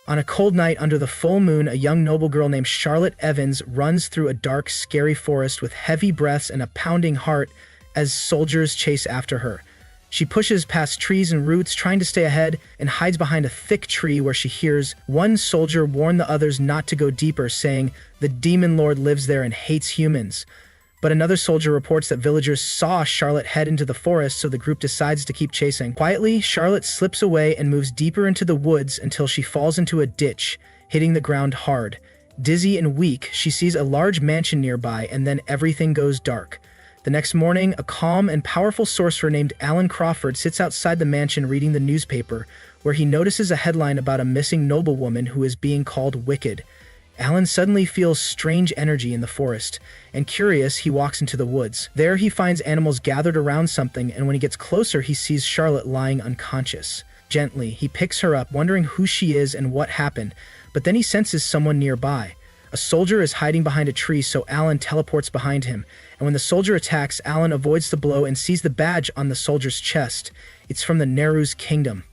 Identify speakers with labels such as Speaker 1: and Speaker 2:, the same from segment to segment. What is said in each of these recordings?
Speaker 1: On a cold night under the full moon, a young noble girl named Charlotte Evans runs through a dark, scary forest with heavy breaths and a pounding heart as soldiers chase after her. She pushes past trees and roots, trying to stay ahead, and hides behind a thick tree where she hears one soldier warn the others not to go deeper, saying, "The demon lord lives there and hates humans." But another soldier reports that villagers saw Charlotte head into the forest, so the group decides to keep chasing. Quietly, Charlotte slips away and moves deeper into the woods until she falls into a ditch, hitting the ground hard. Dizzy and weak, she sees a large mansion nearby, and then everything goes dark. The next morning, a calm and powerful sorcerer named Alan Crawford sits outside the mansion reading the newspaper, where he notices a headline about a missing noblewoman who is being called wicked. Alan suddenly feels strange energy in the forest, and curious, he walks into the woods. There he finds animals gathered around something, and when he gets closer, he sees Charlotte lying unconscious. Gently, he picks her up, wondering who she is and what happened, but then he senses someone nearby. A soldier is hiding behind a tree, so Alan teleports behind him, and when the soldier attacks, Alan avoids the blow and sees the badge on the soldier's chest. It's from the Neru's kingdom.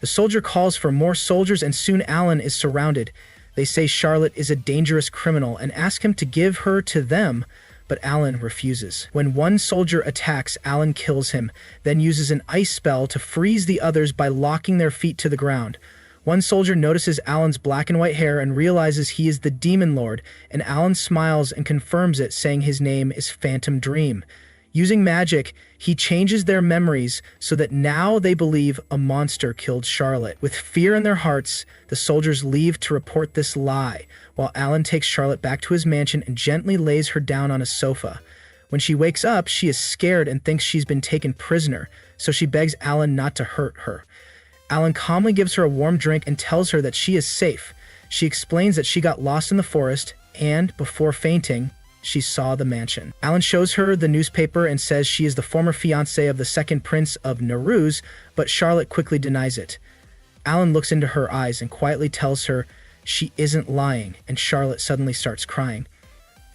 Speaker 1: The soldier calls for more soldiers, and soon Alan is surrounded. They say Charlotte is a dangerous criminal and ask him to give her to them, but Alan refuses. When one soldier attacks, Alan kills him, then uses an ice spell to freeze the others by locking their feet to the ground. One soldier notices Alan's black and white hair and realizes he is the Demon Lord, and Alan smiles and confirms it, saying his name is Phantom Dream. Using magic, he changes their memories so that now they believe a monster killed Charlotte. With fear in their hearts, the soldiers leave to report this lie, while Alan takes Charlotte back to his mansion and gently lays her down on a sofa. When she wakes up, she is scared and thinks she's been taken prisoner, so she begs Alan not to hurt her. Alan calmly gives her a warm drink and tells her that she is safe. She explains that she got lost in the forest, and, before fainting, she saw the mansion. Alan shows her the newspaper and says she is the former fiancée of the second prince of Rizz, but Charlotte quickly denies it. Alan looks into her eyes and quietly tells her she isn't lying, and Charlotte suddenly starts crying.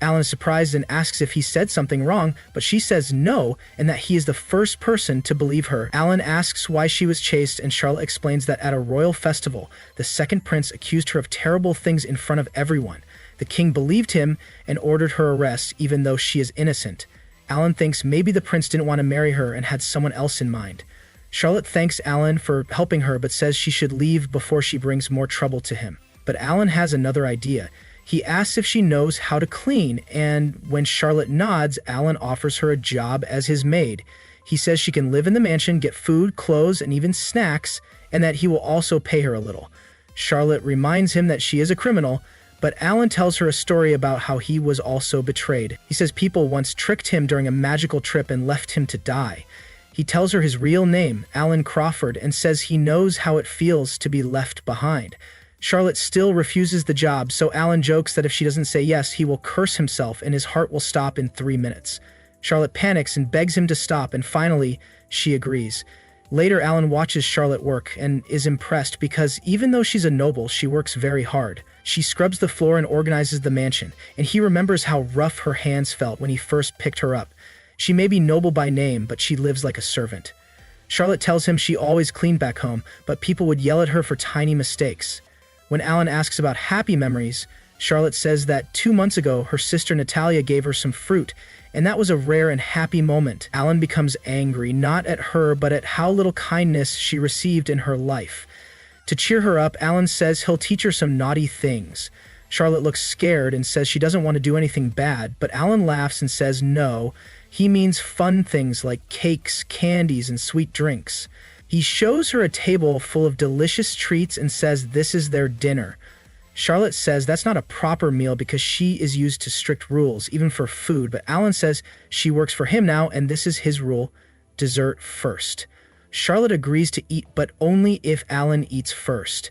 Speaker 1: Alan is surprised and asks if he said something wrong, but she says no, and that he is the first person to believe her. Alan asks why she was chased, and Charlotte explains that at a royal festival, the second prince accused her of terrible things in front of everyone. The king believed him and ordered her arrest, even though she is innocent. Alan thinks maybe the prince didn't want to marry her and had someone else in mind. Charlotte thanks Alan for helping her, but says she should leave before she brings more trouble to him. But Alan has another idea. He asks if she knows how to clean, and when Charlotte nods, Alan offers her a job as his maid. He says she can live in the mansion, get food, clothes, and even snacks, and that he will also pay her a little. Charlotte reminds him that she is a criminal, but Alan tells her a story about how he was also betrayed. He says people once tricked him during a magical trip and left him to die. He tells her his real name, Alan Crawford, and says he knows how it feels to be left behind. Charlotte still refuses the job, so Alan jokes that if she doesn't say yes, he will curse himself and his heart will stop in 3 minutes. Charlotte panics and begs him to stop, and finally, she agrees. Later, Alan watches Charlotte work and is impressed because even though she's a noble, she works very hard. She scrubs the floor and organizes the mansion, and he remembers how rough her hands felt when he first picked her up. She may be noble by name, but she lives like a servant. Charlotte tells him she always cleaned back home, but people would yell at her for tiny mistakes. When Alan asks about happy memories, Charlotte says that 2 months ago, her sister Natalyia gave her some fruit, and that was a rare and happy moment. Alan becomes angry, not at her, but at how little kindness she received in her life. To cheer her up, Alan says he'll teach her some naughty things. Charlotte looks scared and says she doesn't want to do anything bad, but Alan laughs and says no, he means fun things like cakes, candies, and sweet drinks. He shows her a table full of delicious treats and says this is their dinner. Charlotte says that's not a proper meal because she is used to strict rules, even for food, but Alan says she works for him now and this is his rule, dessert first. Charlotte agrees to eat, but only if Alan eats first.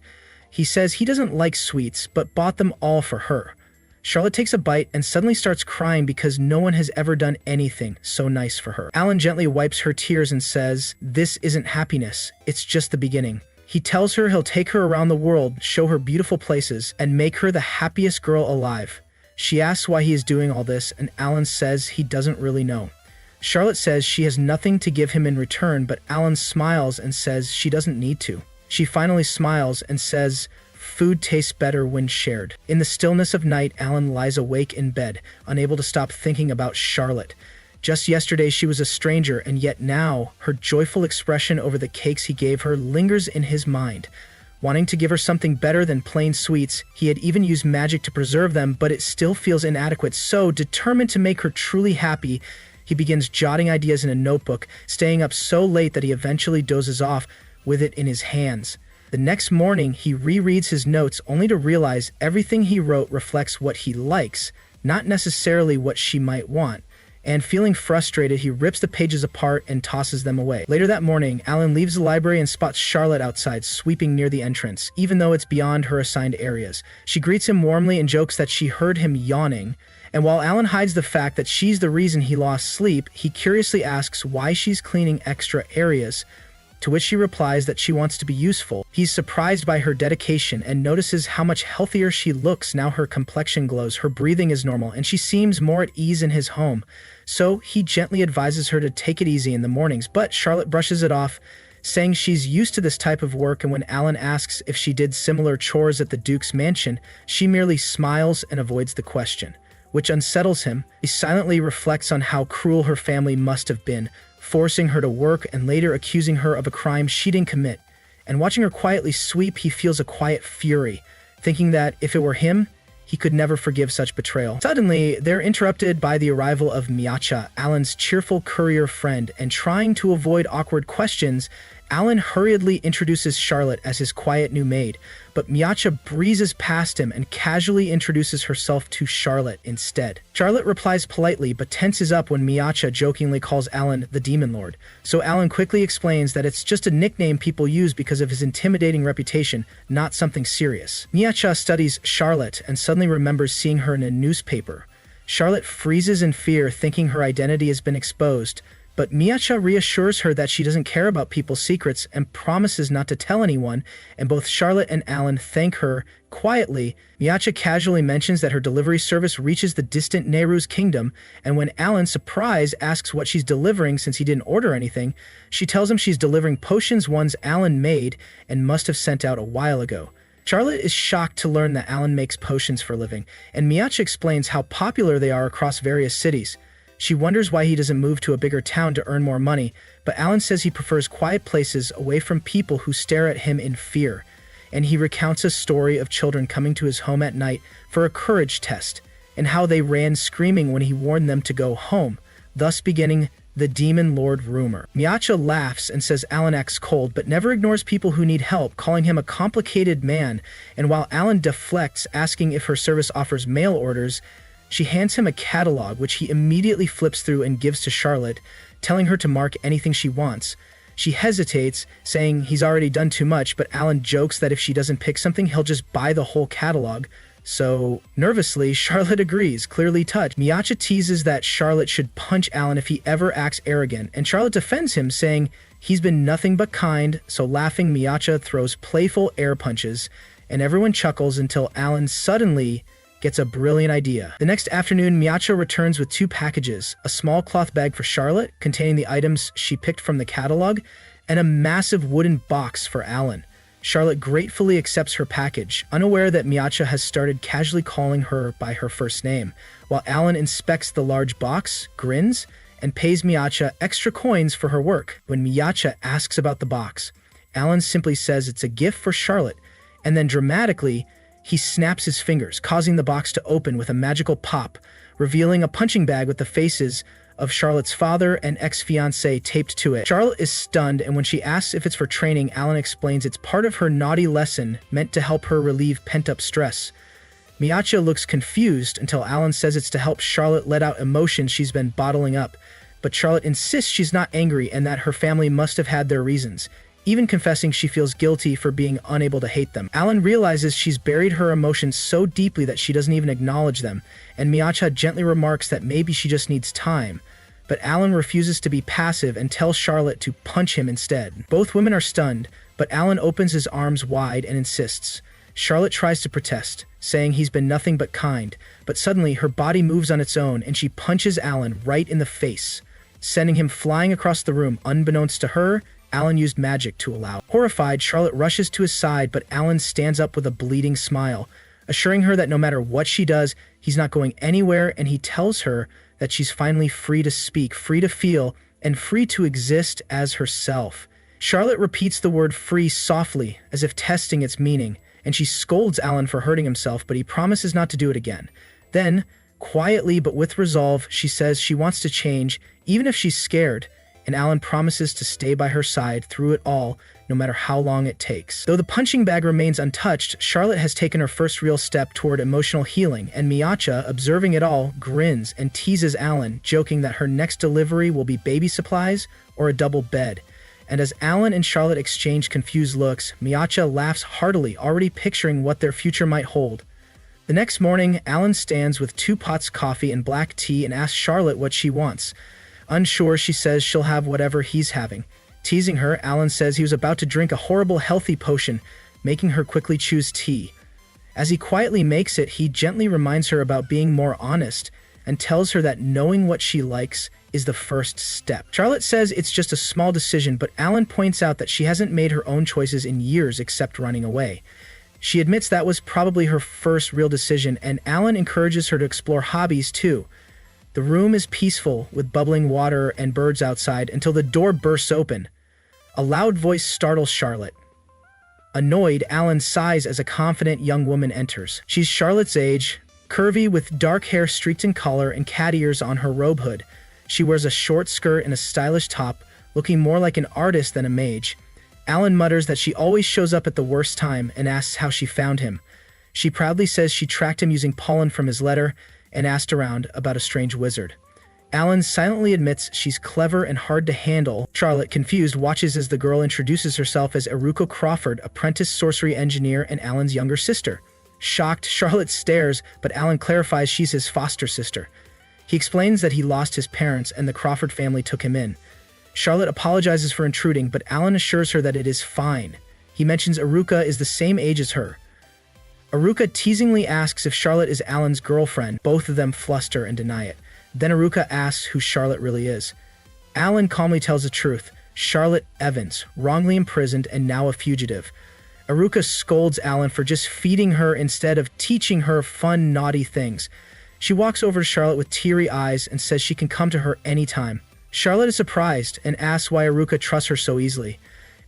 Speaker 1: He says he doesn't like sweets, but bought them all for her. Charlotte takes a bite and suddenly starts crying because no one has ever done anything so nice for her. Alan gently wipes her tears and says, this isn't happiness, it's just the beginning. He tells her he'll take her around the world, show her beautiful places, and make her the happiest girl alive. She asks why he is doing all this, and Alan says he doesn't really know. Charlotte says she has nothing to give him in return, but Alan smiles and says she doesn't need to. She finally smiles and says, food tastes better when shared. In the stillness of night, Alan lies awake in bed, unable to stop thinking about Charlotte. Just yesterday she was a stranger, and yet now her joyful expression over the cakes he gave her lingers in his mind. Wanting to give her something better than plain sweets, he had even used magic to preserve them, but it still feels inadequate. So, determined to make her truly happy, he begins jotting ideas in a notebook, staying up so late that he eventually dozes off with it in his hands. The next morning, he rereads his notes only to realize everything he wrote reflects what he likes, not necessarily what she might want. And feeling frustrated, he rips the pages apart and tosses them away. Later that morning, Alan leaves the library and spots Charlotte outside, sweeping near the entrance, even though it's beyond her assigned areas. She greets him warmly and jokes that she heard him yawning, and while Alan hides the fact that she's the reason he lost sleep, he curiously asks why she's cleaning extra areas, to which she replies that she wants to be useful. He's surprised by her dedication and notices how much healthier she looks now. Her complexion glows, her breathing is normal, and she seems more at ease in his home. So he gently advises her to take it easy in the mornings, but Charlotte brushes it off, saying she's used to this type of work, and when Alan asks if she did similar chores at the Duke's mansion, she merely smiles and avoids the question, which unsettles him. He silently reflects on how cruel her family must have been, forcing her to work and later accusing her of a crime she didn't commit. And watching her quietly sweep, he feels a quiet fury, thinking that if it were him, he could never forgive such betrayal. Suddenly, they're interrupted by the arrival of Miacha, Alan's cheerful courier friend, and trying to avoid awkward questions, Alan hurriedly introduces Charlotte as his quiet new maid, but Miacha breezes past him and casually introduces herself to Charlotte instead. Charlotte replies politely but tenses up when Miacha jokingly calls Alan the Demon Lord, so Alan quickly explains that it's just a nickname people use because of his intimidating reputation, not something serious. Miacha studies Charlotte and suddenly remembers seeing her in a newspaper. Charlotte freezes in fear, thinking her identity has been exposed, but Miacha reassures her that she doesn't care about people's secrets and promises not to tell anyone, and both Charlotte and Alan thank her quietly. Miacha casually mentions that her delivery service reaches the distant Nehru's kingdom, and when Alan, surprised, asks what she's delivering since he didn't order anything, she tells him she's delivering potions ones Alan made and must have sent out a while ago. Charlotte is shocked to learn that Alan makes potions for a living, and Miacha explains how popular they are across various cities. She wonders why he doesn't move to a bigger town to earn more money, but Alan says he prefers quiet places away from people who stare at him in fear, and he recounts a story of children coming to his home at night for a courage test, and how they ran screaming when he warned them to go home, thus beginning the Demon Lord rumor. Miacha laughs and says Alan acts cold, but never ignores people who need help, calling him a complicated man, and while Alan deflects, asking if her service offers mail orders, she hands him a catalog, which he immediately flips through and gives to Charlotte, telling her to mark anything she wants. She hesitates, saying he's already done too much, but Alan jokes that if she doesn't pick something, he'll just buy the whole catalog. So, nervously, Charlotte agrees, clearly touched. Miacha teases that Charlotte should punch Alan if he ever acts arrogant, and Charlotte defends him, saying he's been nothing but kind, so laughing, Miacha throws playful air punches, and everyone chuckles until Alan suddenly gets a brilliant idea. The next afternoon, Miacha returns with 2 packages, a small cloth bag for Charlotte, containing the items she picked from the catalog, and a massive wooden box for Alan. Charlotte gratefully accepts her package, unaware that Miacha has started casually calling her by her first name, while Alan inspects the large box, grins, and pays Miacha extra coins for her work. When Miacha asks about the box, Alan simply says it's a gift for Charlotte, and then dramatically, he snaps his fingers, causing the box to open with a magical pop, revealing a punching bag with the faces of Charlotte's father and ex-fiancé taped to it. Charlotte is stunned, and when she asks if it's for training, Alan explains it's part of her naughty lesson meant to help her relieve pent-up stress. Miacha looks confused until Alan says it's to help Charlotte let out emotions she's been bottling up, but Charlotte insists she's not angry and that her family must have had their reasons, even confessing she feels guilty for being unable to hate them. Alan realizes she's buried her emotions so deeply that she doesn't even acknowledge them, and Miacha gently remarks that maybe she just needs time. But Alan refuses to be passive and tells Charlotte to punch him instead. Both women are stunned, but Alan opens his arms wide and insists. Charlotte tries to protest, saying he's been nothing but kind, but suddenly her body moves on its own and she punches Alan right in the face, sending him flying across the room. Unbeknownst to her, Alan used magic to allow. Horrified, Charlotte rushes to his side, but Alan stands up with a bleeding smile, assuring her that no matter what she does, he's not going anywhere, and he tells her that she's finally free to speak, free to feel, and free to exist as herself. Charlotte repeats the word free softly, as if testing its meaning, and she scolds Alan for hurting himself, but he promises not to do it again. Then, quietly but with resolve, she says she wants to change, even if she's scared, and Alan promises to stay by her side through it all, no matter how long it takes. Though the punching bag remains untouched, Charlotte has taken her first real step toward emotional healing, and Miacha, observing it all, grins and teases Alan, joking that her next delivery will be baby supplies or a double bed. And as Alan and Charlotte exchange confused looks, Miacha laughs heartily, already picturing what their future might hold. The next morning, Alan stands with 2 pots of coffee and black tea and asks Charlotte what she wants. Unsure, she says she'll have whatever he's having. Teasing her, Alan says he was about to drink a horrible healthy potion, making her quickly choose tea. As he quietly makes it, he gently reminds her about being more honest and tells her that knowing what she likes is the first step. Charlotte says it's just a small decision, but Alan points out that she hasn't made her own choices in years except running away. She admits that was probably her first real decision, and Alan encourages her to explore hobbies too. The room is peaceful, with bubbling water and birds outside, until the door bursts open. A loud voice startles Charlotte. Annoyed, Alan sighs as a confident young woman enters. She's Charlotte's age, curvy with dark hair streaked in color and cat ears on her robe hood. She wears a short skirt and a stylish top, looking more like an artist than a mage. Alan mutters that she always shows up at the worst time and asks how she found him. She proudly says she tracked him using pollen from his letter and asked around about a strange wizard. Alan silently admits she's clever and hard to handle. Charlotte, confused, watches as the girl introduces herself as Aruka Crawford, apprentice sorcery engineer and Alan's younger sister. Shocked, Charlotte stares, but Alan clarifies she's his foster sister. He explains that he lost his parents and the Crawford family took him in. Charlotte apologizes for intruding, but Alan assures her that it is fine. He mentions Aruka is the same age as her. Aruka teasingly asks if Charlotte is Alan's girlfriend. Both of them fluster and deny it. Then Aruka asks who Charlotte really is. Alan calmly tells the truth. Charlotte Evans, wrongly imprisoned and now a fugitive. Aruka scolds Alan for just feeding her instead of teaching her fun, naughty things. She walks over to Charlotte with teary eyes and says she can come to her anytime. Charlotte is surprised and asks why Aruka trusts her so easily.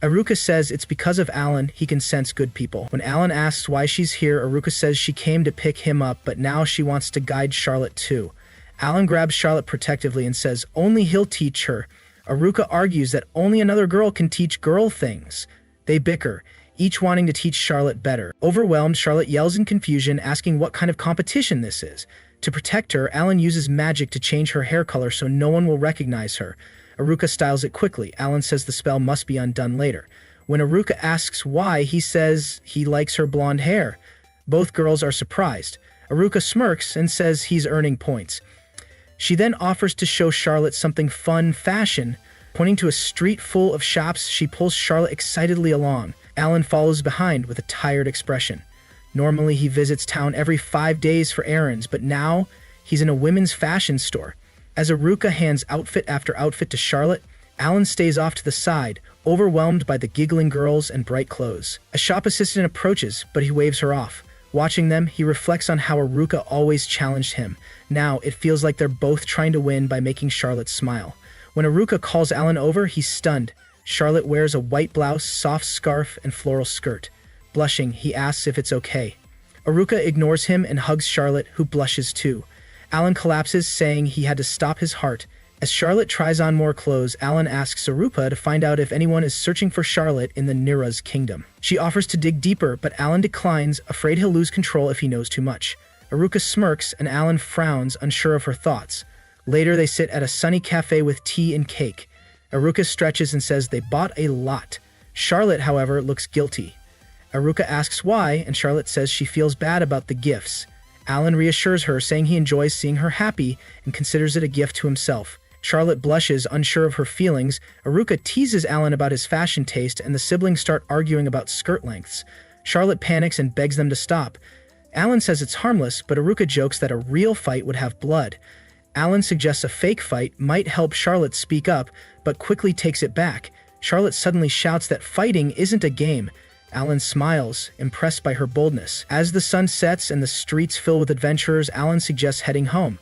Speaker 1: Aruka says it's because of Alan he can sense good people. When Alan asks why she's here, Aruka says she came to pick him up, but now she wants to guide Charlotte too. Alan grabs Charlotte protectively and says only he'll teach her. Aruka argues that only another girl can teach girl things. They bicker, each wanting to teach Charlotte better. Overwhelmed, Charlotte yells in confusion, asking what kind of competition this is. To protect her, Alan uses magic to change her hair color so no one will recognize her. Aruka styles it quickly. Alan says the spell must be undone later. When Aruka asks why, he says he likes her blonde hair. Both girls are surprised. Aruka smirks and says he's earning points. She then offers to show Charlotte something fun, fashion. Pointing to a street full of shops, she pulls Charlotte excitedly along. Alan follows behind with a tired expression. Normally, he visits town every 5 days for errands, but now he's in a women's fashion store. As Aruka hands outfit after outfit to Charlotte, Alan stays off to the side, overwhelmed by the giggling girls and bright clothes. A shop assistant approaches, but he waves her off. Watching them, he reflects on how Aruka always challenged him. Now, it feels like they're both trying to win by making Charlotte smile. When Aruka calls Alan over, he's stunned. Charlotte wears a white blouse, soft scarf, and floral skirt. Blushing, he asks if it's okay. Aruka ignores him and hugs Charlotte, who blushes too. Alan collapses, saying he had to stop his heart. As Charlotte tries on more clothes, Alan asks Aruka to find out if anyone is searching for Charlotte in the Nira's kingdom. She offers to dig deeper, but Alan declines, afraid he'll lose control if he knows too much. Aruka smirks, and Alan frowns, unsure of her thoughts. Later, they sit at a sunny cafe with tea and cake. Aruka stretches and says they bought a lot. Charlotte, however, looks guilty. Aruka asks why, and Charlotte says she feels bad about the gifts. Alan reassures her, saying he enjoys seeing her happy and considers it a gift to himself. Charlotte blushes, unsure of her feelings. Aruka teases Alan about his fashion taste, and the siblings start arguing about skirt lengths. Charlotte panics and begs them to stop. Alan says it's harmless, but Aruka jokes that a real fight would have blood. Alan suggests a fake fight might help Charlotte speak up, but quickly takes it back. Charlotte suddenly shouts that fighting isn't a game. Alan smiles, impressed by her boldness. As the sun sets and the streets fill with adventurers, Alan suggests heading home.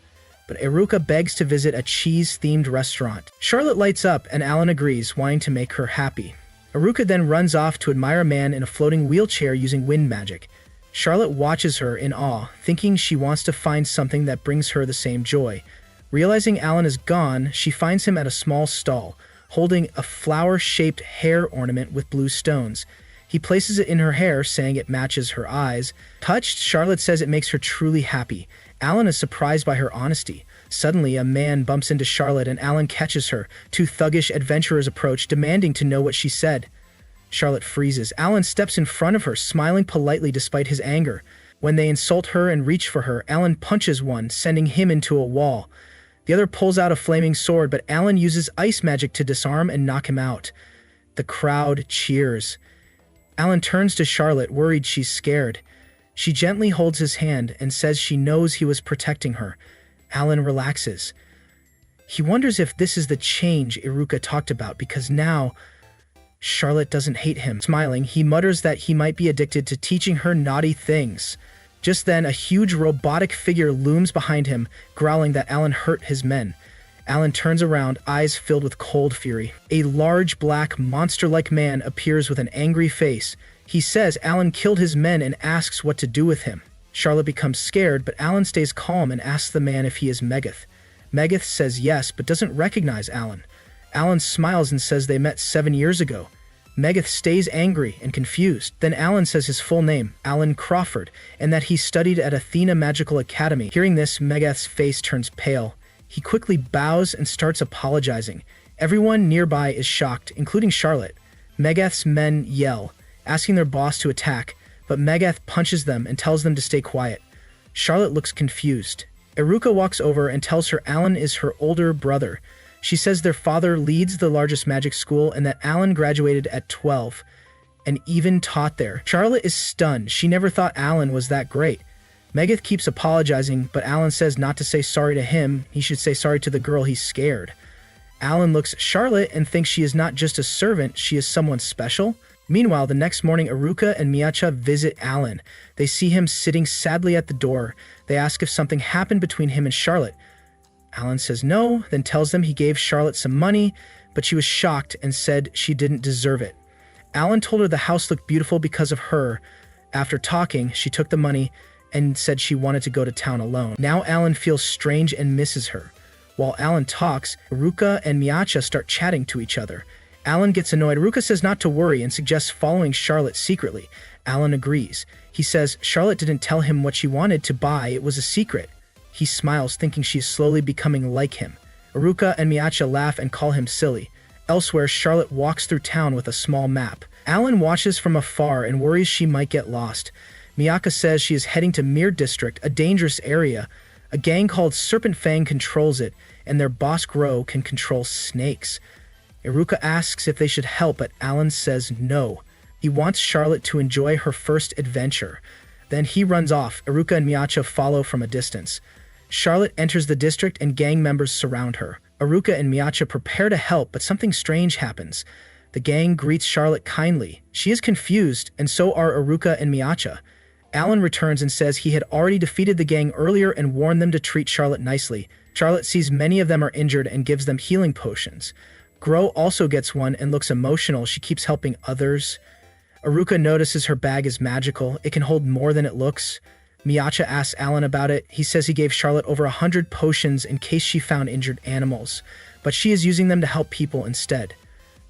Speaker 1: But Aruka begs to visit a cheese-themed restaurant. Charlotte lights up and Alan agrees, wanting to make her happy. Aruka then runs off to admire a man in a floating wheelchair using wind magic. Charlotte watches her in awe, thinking she wants to find something that brings her the same joy. Realizing Alan is gone, she finds him at a small stall, holding a flower-shaped hair ornament with blue stones. He places it in her hair, saying it matches her eyes. Touched, Charlotte says it makes her truly happy. Alan is surprised by her honesty. Suddenly, a man bumps into Charlotte and Alan catches her. Two thuggish adventurers approach, demanding to know what she said. Charlotte freezes. Alan steps in front of her, smiling politely despite his anger. When they insult her and reach for her, Alan punches one, sending him into a wall. The other pulls out a flaming sword, but Alan uses ice magic to disarm and knock him out. The crowd cheers. Alan turns to Charlotte, worried she's scared. She gently holds his hand and says she knows he was protecting her. Alan relaxes. He wonders if this is the change Aruka talked about, because now Charlotte doesn't hate him. Smiling, he mutters that he might be addicted to teaching her naughty things. Just then, a huge robotic figure looms behind him, growling that Alan hurt his men. Alan turns around, eyes filled with cold fury. A large, black, monster-like man appears with an angry face. He says Alan killed his men and asks what to do with him. Charlotte becomes scared, but Alan stays calm and asks the man if he is Megath. Megath says yes, but doesn't recognize Alan. Alan smiles and says they met 7 years ago. Megath stays angry and confused. Then Alan says his full name, Alan Crawford, and that he studied at Athena Magical Academy. Hearing this, Megath's face turns pale. He quickly bows and starts apologizing. Everyone nearby is shocked, including Charlotte. Megath's men yell, asking their boss to attack, but Megath punches them and tells them to stay quiet. Charlotte looks confused. Aruka walks over and tells her Alan is her older brother. She says their father leads the largest magic school and that Alan graduated at 12 and even taught there. Charlotte is stunned. She never thought Alan was that great. Megath keeps apologizing, but Alan says not to say sorry to him. He should say sorry to the girl he's scared. Alan looks at Charlotte and thinks she is not just a servant, she is someone special. Meanwhile, the next morning, Aruka and Miacha visit Alan. They see him sitting sadly at the door. They ask if something happened between him and Charlotte. Alan says no, then tells them he gave Charlotte some money, but she was shocked and said she didn't deserve it. Alan told her the house looked beautiful because of her. After talking, she took the money and said she wanted to go to town alone. Now Alan feels strange and misses her. While Alan talks, Aruka and Miacha start chatting to each other. Alan gets annoyed. Aruka says not to worry and suggests following Charlotte secretly. Alan agrees. He says Charlotte didn't tell him what she wanted to buy, it was a secret. He smiles, thinking she is slowly becoming like him. Aruka and Miacha laugh and call him silly. Elsewhere, Charlotte walks through town with a small map. Alan watches from afar and worries she might get lost. Miyaka says she is heading to Mir District, a dangerous area. A gang called Serpent Fang controls it, and their boss Gro can control snakes. Aruka asks if they should help, but Alan says no. He wants Charlotte to enjoy her first adventure. Then he runs off. Aruka and Miacha follow from a distance. Charlotte enters the district and gang members surround her. Aruka and Miacha prepare to help, but something strange happens. The gang greets Charlotte kindly. She is confused, and so are Aruka and Miacha. Alan returns and says he had already defeated the gang earlier and warned them to treat Charlotte nicely. Charlotte sees many of them are injured and gives them healing potions. Gro also gets one and looks emotional. She keeps helping others. Aruka notices her bag is magical. It can hold more than it looks. Miacha asks Alan about it. He says he gave Charlotte over 100 potions in case she found injured animals, but she is using them to help people instead.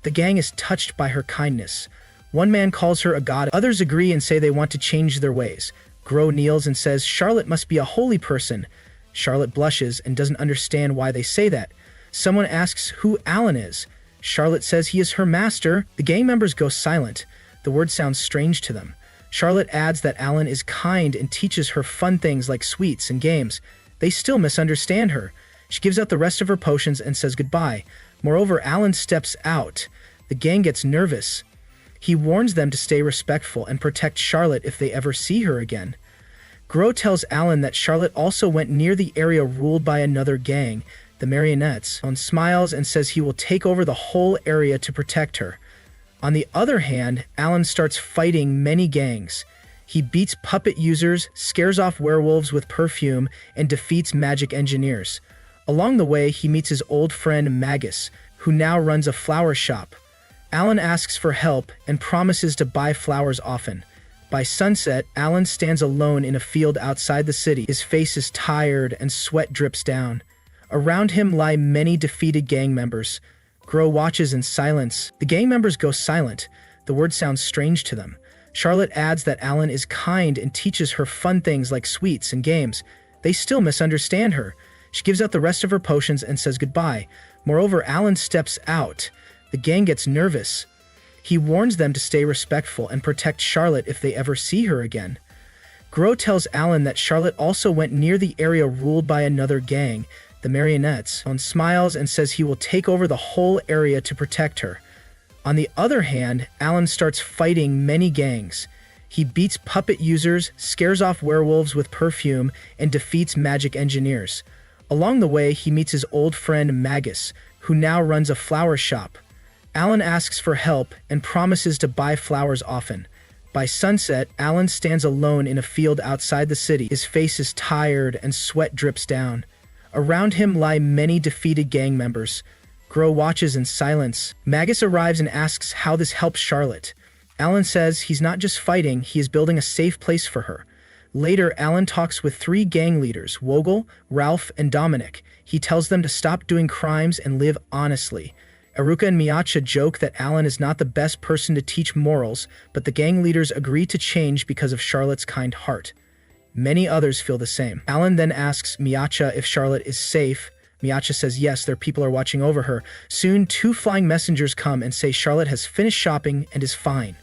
Speaker 1: The gang is touched by her kindness. One man calls her a god. Others agree and say they want to change their ways. Gro kneels and says Charlotte must be a holy person. Charlotte blushes and doesn't understand why they say that. Someone asks who Alan is. Charlotte says he is her master. The gang members go silent. The word sounds strange to them. Charlotte adds that Alan is kind and teaches her fun things like sweets and games. They still misunderstand her. She gives out the rest of her potions and says goodbye. Moreover, Alan steps out. The gang gets nervous. He warns them to stay respectful and protect Charlotte if they ever see her again. Gro tells Alan that Charlotte also went near the area ruled by another gang, the Marionettes. Alan smiles and says he will take over the whole area to protect her. On the other hand, Alan starts fighting many gangs. He beats puppet users, scares off werewolves with perfume, and defeats magic engineers. Along the way, he meets his old friend Magus, who now runs a flower shop. Alan asks for help and promises to buy flowers often. By sunset, Alan stands alone in a field outside the city. His face is tired and sweat drips down. Around him lie many defeated gang members. Gro watches in silence. The gang members go silent. The word sounds strange to them. Charlotte adds that Alan is kind and teaches her fun things like sweets and games. They still misunderstand her. She gives out the rest of her potions and says goodbye. Moreover, Alan steps out. The gang gets nervous. He warns them to stay respectful and protect Charlotte if they ever see her again. Gro tells Alan that Charlotte also went near the area ruled by another gang, the Marionettes. Alan smiles and says he will take over the whole area to protect her. On the other hand, Alan starts fighting many gangs. He beats puppet users, scares off werewolves with perfume, and defeats magic engineers. Along the way, he meets his old friend Magus, who now runs a flower shop. Alan asks for help and promises to buy flowers often. By sunset, Alan stands alone in a field outside the city. His face is tired and sweat drips down. Around him lie many defeated gang members. Gro watches in silence. Magus arrives and asks how this helps Charlotte. Alan says he's not just fighting, he is building a safe place for her. Later, Alan talks with 3 gang leaders, Wogel, Ralph, and Dominic. He tells them to stop doing crimes and live honestly. Aruka and Miacha joke that Alan is not the best person to teach morals, but the gang leaders agree to change because of Charlotte's kind heart. Many others feel the same. Alan then asks Miacha if Charlotte is safe. Miacha says yes, their people are watching over her. Soon, 2 flying messengers come and say Charlotte has finished shopping and is fine.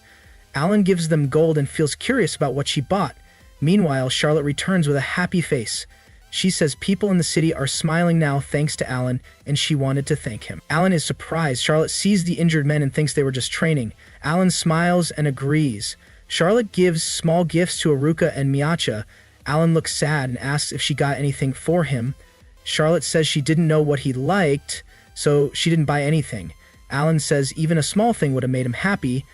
Speaker 1: Alan gives them gold and feels curious about what she bought. Meanwhile, Charlotte returns with a happy face. She says people in the city are smiling now thanks to Alan, and she wanted to thank him. Alan is surprised. Charlotte sees the injured men and thinks they were just training. Alan smiles and agrees. Charlotte gives small gifts to Aruka and Miacha. Alan looks sad and asks if she got anything for him. Charlotte says she didn't know what he liked, so she didn't buy anything. Alan says even a small thing would have made him happy.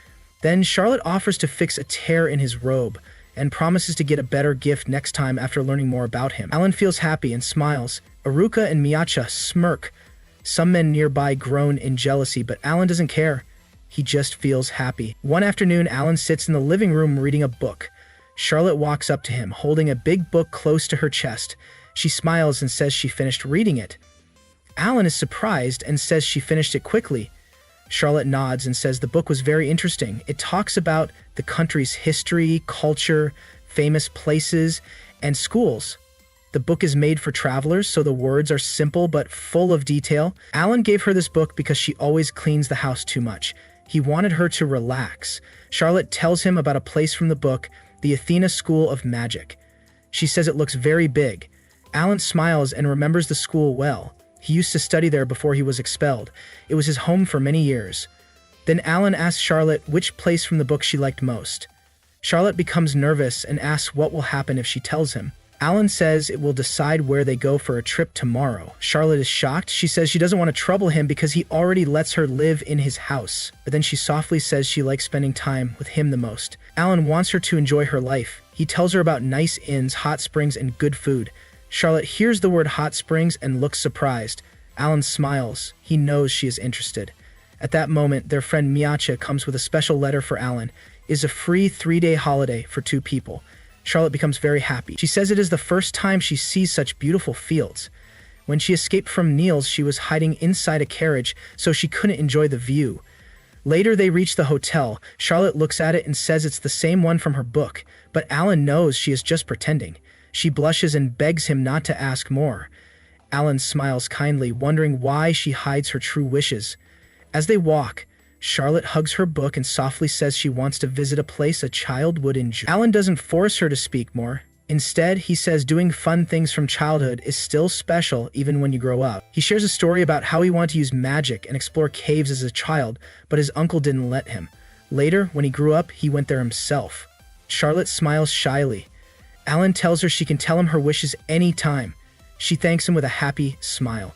Speaker 1: Then Charlotte offers to fix a tear in his robe and promises to get a better gift next time after learning more about him. Alan feels happy and smiles. Aruka and Miacha smirk. Some men nearby groan in jealousy, but Alan doesn't care. He just feels happy. One afternoon, Alan sits in the living room reading a book. Charlotte walks up to him, holding a big book close to her chest. She smiles and says she finished reading it. Alan is surprised and says she finished it quickly. Charlotte nods and says the book was very interesting. It talks about the country's history, culture, famous places, and schools. The book is made for travelers, so the words are simple but full of detail. Alan gave her this book because she always cleans the house too much. He wanted her to relax. Charlotte tells him about a place from the book, the Athena School of Magic. She says it looks very big. Alan smiles and remembers the school well. He used to study there before he was expelled. It was his home for many years. Then Alan asks Charlotte which place from the book she liked most. Charlotte becomes nervous and asks what will happen if she tells him. Alan says it will decide where they go for a trip tomorrow. Charlotte is shocked. She says she doesn't want to trouble him because he already lets her live in his house. But then she softly says she likes spending time with him the most. Alan wants her to enjoy her life. He tells her about nice inns, hot springs, and good food. Charlotte hears the word hot springs and looks surprised. Alan smiles. He knows she is interested. At that moment, their friend Miacha comes with a special letter for Alan. It is a free 3-day holiday for 2 people. Charlotte becomes very happy. She says it is the first time she sees such beautiful fields. When she escaped from Niels, she was hiding inside a carriage, so she couldn't enjoy the view. Later, they reach the hotel. Charlotte looks at it and says it's the same one from her book, but Alan knows she is just pretending. She blushes and begs him not to ask more. Alan smiles kindly, wondering why she hides her true wishes. As they walk, Charlotte hugs her book and softly says she wants to visit a place a child would enjoy. Alan doesn't force her to speak more. Instead, he says doing fun things from childhood is still special even when you grow up. He shares a story about how he wanted to use magic and explore caves as a child, but his uncle didn't let him. Later, when he grew up, he went there himself. Charlotte smiles shyly. Alan tells her she can tell him her wishes any time. She thanks him with a happy smile.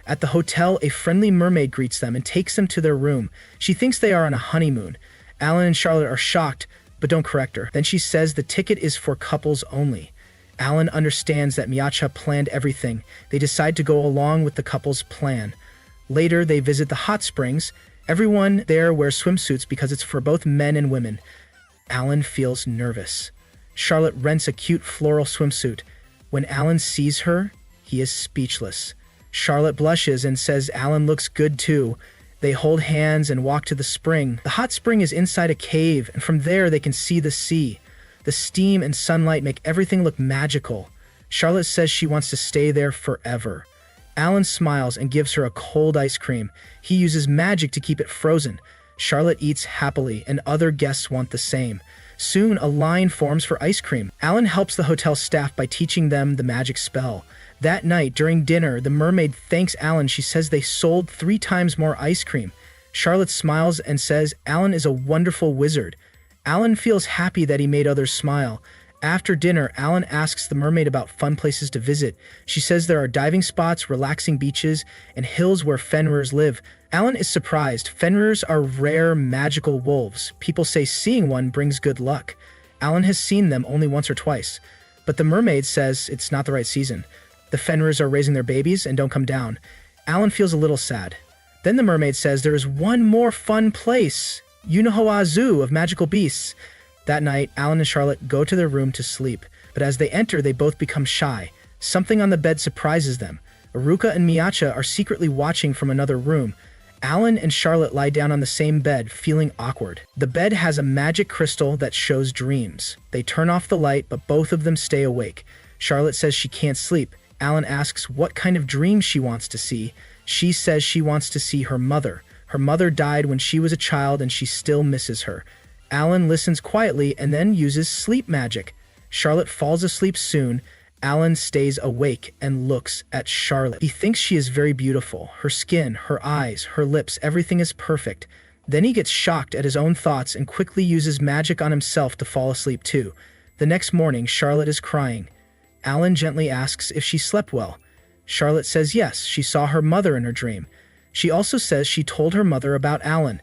Speaker 1: At the hotel, a friendly mermaid greets them and takes them to their room. She thinks they are on a honeymoon. Alan and Charlotte are shocked, but don't correct her. Then she says the ticket is for couples only. Alan understands that Miacha planned everything. They decide to go along with the couple's plan. Later, they visit the hot springs. Everyone there wears swimsuits because it's for both men and women. Alan feels nervous. Charlotte rents a cute floral swimsuit. When Alan sees her, he is speechless. Charlotte blushes and says Alan looks good too. They hold hands and walk to the spring. The hot spring is inside a cave, and from there they can see the sea. The steam and sunlight make everything look magical. Charlotte says she wants to stay there forever. Alan smiles and gives her a cold ice cream. He uses magic to keep it frozen. Charlotte eats happily, and other guests want the same. Soon, a line forms for ice cream. Alan helps the hotel staff by teaching them the magic spell. That night, during dinner, the mermaid thanks Alan. She says they sold 3 times more ice cream. Charlotte smiles and says Alan is a wonderful wizard. Alan feels happy that he made others smile. After dinner, Alan asks the mermaid about fun places to visit. She says there are diving spots, relaxing beaches, and hills where Fenrir's live. Alan is surprised. Fenrirs are rare, magical wolves. People say seeing one brings good luck. Alan has seen them only once or twice, but the mermaid says it's not the right season. The Fenrirs are raising their babies and don't come down. Alan feels a little sad. Then the mermaid says there is one more fun place, Unohoa Zoo of magical beasts. That night, Alan and Charlotte go to their room to sleep, but as they enter, they both become shy. Something on the bed surprises them. Aruka and Miacha are secretly watching from another room. Alan and Charlotte lie down on the same bed, feeling awkward. The bed has a magic crystal that shows dreams. They turn off the light, but both of them stay awake. Charlotte says she can't sleep. Alan asks what kind of dream she wants to see. She says she wants to see her mother. Her mother died when she was a child and she still misses her. Alan listens quietly and then uses sleep magic. Charlotte falls asleep soon. Alan stays awake and looks at Charlotte. He thinks she is very beautiful. Her skin, her eyes, her lips, everything is perfect. Then he gets shocked at his own thoughts and quickly uses magic on himself to fall asleep too. The next morning, Charlotte is crying. Alan gently asks if she slept well. Charlotte says yes, she saw her mother in her dream. She also says she told her mother about Alan.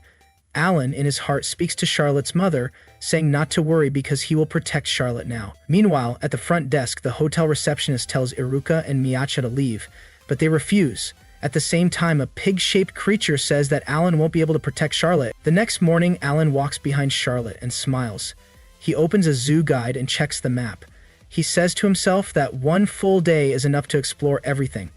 Speaker 1: Alan, in his heart, speaks to Charlotte's mother, saying not to worry because he will protect Charlotte now. Meanwhile, at the front desk, the hotel receptionist tells Aruka and Miacha to leave, but they refuse. At the same time, a pig-shaped creature says that Alan won't be able to protect Charlotte. The next morning, Alan walks behind Charlotte and smiles. He opens a zoo guide and checks the map. He says to himself that one full day is enough to explore everything.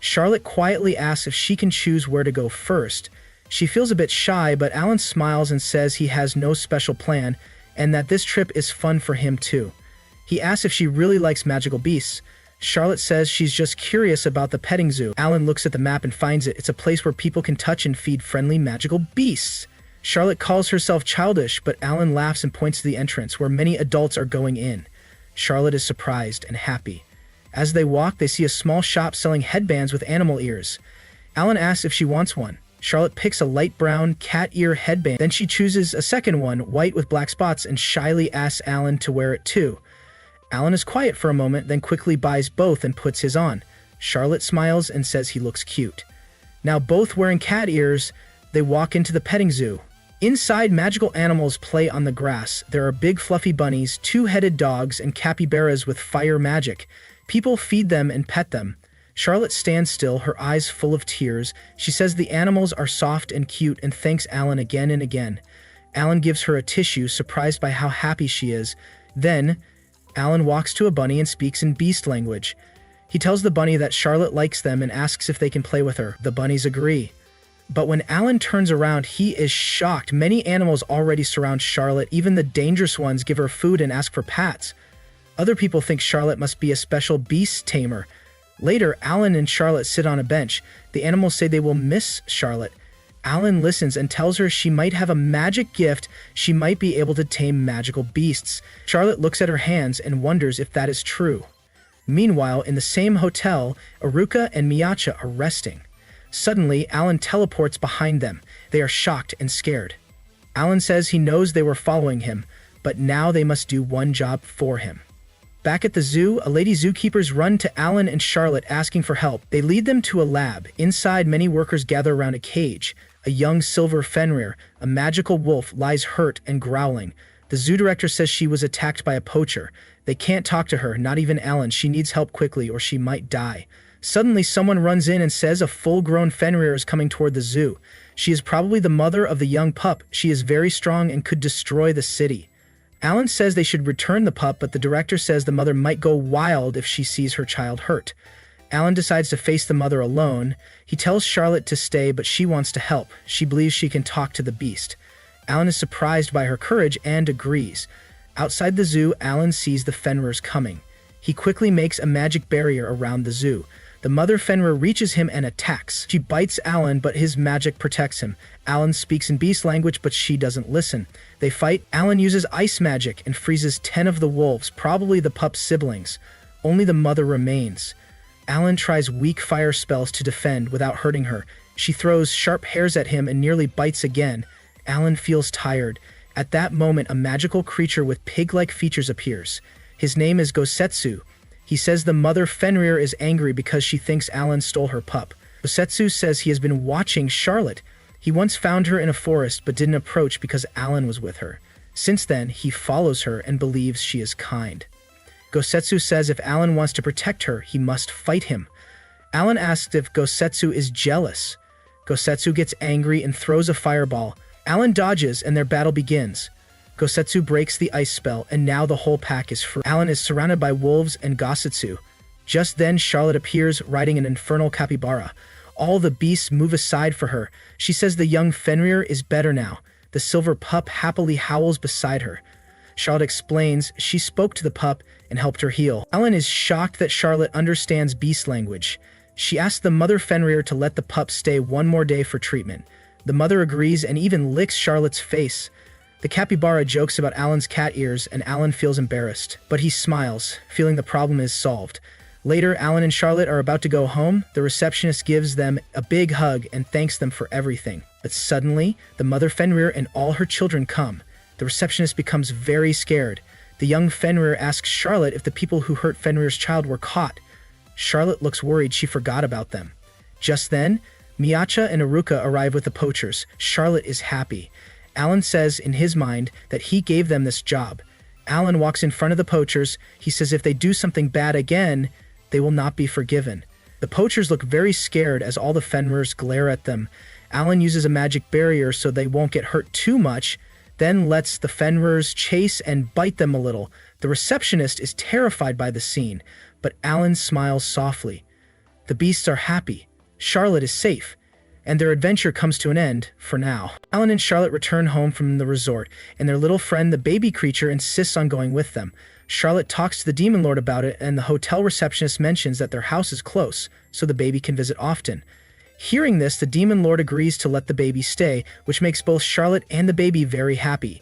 Speaker 1: Charlotte quietly asks if she can choose where to go first. She feels a bit shy, but Alan smiles and says he has no special plan and that this trip is fun for him too. He asks if she really likes magical beasts. Charlotte says she's just curious about the petting zoo. Alan looks at the map and finds it. It's a place where people can touch and feed friendly magical beasts. Charlotte calls herself childish, but Alan laughs and points to the entrance where many adults are going in. Charlotte is surprised and happy. As they walk, they see a small shop selling headbands with animal ears. Alan asks if she wants one. Charlotte picks a light brown cat ear headband. Then she chooses a second one, white with black spots, and shyly asks Alan to wear it too. Alan is quiet for a moment, then quickly buys both and puts his on. Charlotte smiles and says he looks cute. Now both wearing cat ears, they walk into the petting zoo. Inside, magical animals play on the grass. There are big fluffy bunnies, 2-headed dogs, and capybaras with fire magic. People feed them and pet them. Charlotte stands still, her eyes full of tears. She says the animals are soft and cute and thanks Alan again and again. Alan gives her a tissue, surprised by how happy she is. Then, Alan walks to a bunny and speaks in beast language. He tells the bunny that Charlotte likes them and asks if they can play with her. The bunnies agree. But when Alan turns around, he is shocked. Many animals already surround Charlotte. Even the dangerous ones give her food and ask for pats. Other people think Charlotte must be a special beast tamer. Later, Alan and Charlotte sit on a bench. The animals say they will miss Charlotte. Alan listens and tells her she might have a magic gift. She might be able to tame magical beasts. Charlotte looks at her hands and wonders if that is true. Meanwhile, in the same hotel, Aruka and Miacha are resting. Suddenly, Alan teleports behind them. They are shocked and scared. Alan says he knows they were following him, but now they must do one job for him. Back at the zoo, a lady zookeepers run to Alan and Charlotte asking for help. They lead them to a lab. Inside, many workers gather around a cage. A young silver Fenrir, a magical wolf, lies hurt and growling. The zoo director says she was attacked by a poacher. They can't talk to her, not even Alan. She needs help quickly or she might die. Suddenly, someone runs in and says a full-grown Fenrir is coming toward the zoo. She is probably the mother of the young pup. She is very strong and could destroy the city. Alan says they should return the pup, but the director says the mother might go wild if she sees her child hurt. Alan decides to face the mother alone. He tells Charlotte to stay, but she wants to help. She believes she can talk to the beast. Alan is surprised by her courage and agrees. Outside the zoo, Alan sees the Fenrirs coming. He quickly makes a magic barrier around the zoo. The mother Fenrir reaches him and attacks. She bites Alan, but his magic protects him. Alan speaks in beast language, but she doesn't listen. They fight. Alan uses ice magic and freezes 10 of the wolves, probably the pup's siblings. Only the mother remains. Alan tries weak fire spells to defend without hurting her. She throws sharp hairs at him and nearly bites again. Alan feels tired. At that moment, a magical creature with pig-like features appears. His name is Gosetsu. He says the mother Fenrir is angry because she thinks Alan stole her pup. Gosetsu says he has been watching Charlotte. He once found her in a forest but didn't approach because Alan was with her. Since then, he follows her and believes she is kind. Gosetsu says if Alan wants to protect her, he must fight him. Alan asks if Gosetsu is jealous. Gosetsu gets angry and throws a fireball. Alan dodges and their battle begins. Gosetsu breaks the ice spell, and now the whole pack is free. Alan is surrounded by wolves and Gosetsu. Just then, Charlotte appears, riding an infernal capybara. All the beasts move aside for her. She says the young Fenrir is better now. The silver pup happily howls beside her. Charlotte explains she spoke to the pup and helped her heal. Alan is shocked that Charlotte understands beast language. She asks the mother Fenrir to let the pup stay one more day for treatment. The mother agrees and even licks Charlotte's face. The capybara jokes about Alan's cat ears, and Alan feels embarrassed, but he smiles, feeling the problem is solved. Later, Alan and Charlotte are about to go home. The receptionist gives them a big hug and thanks them for everything. But suddenly, the mother Fenrir and all her children come. The receptionist becomes very scared. The young Fenrir asks Charlotte if the people who hurt Fenrir's child were caught. Charlotte looks worried she forgot about them. Just then, Miacha and Aruka arrive with the poachers. Charlotte is happy. Alan says in his mind that he gave them this job. Alan walks in front of the poachers. He says if they do something bad again, they will not be forgiven. The poachers look very scared as all the Fenrirs glare at them. Alan uses a magic barrier so they won't get hurt too much, then lets the Fenrirs chase and bite them a little. The receptionist is terrified by the scene, but Alan smiles softly. The beasts are happy. Charlotte is safe. And their adventure comes to an end, for now. Alan and Charlotte return home from the resort, and their little friend, the baby creature, insists on going with them. Charlotte talks to the demon lord about it, and the hotel receptionist mentions that their house is close, so the baby can visit often. Hearing this, the demon lord agrees to let the baby stay, which makes both Charlotte and the baby very happy.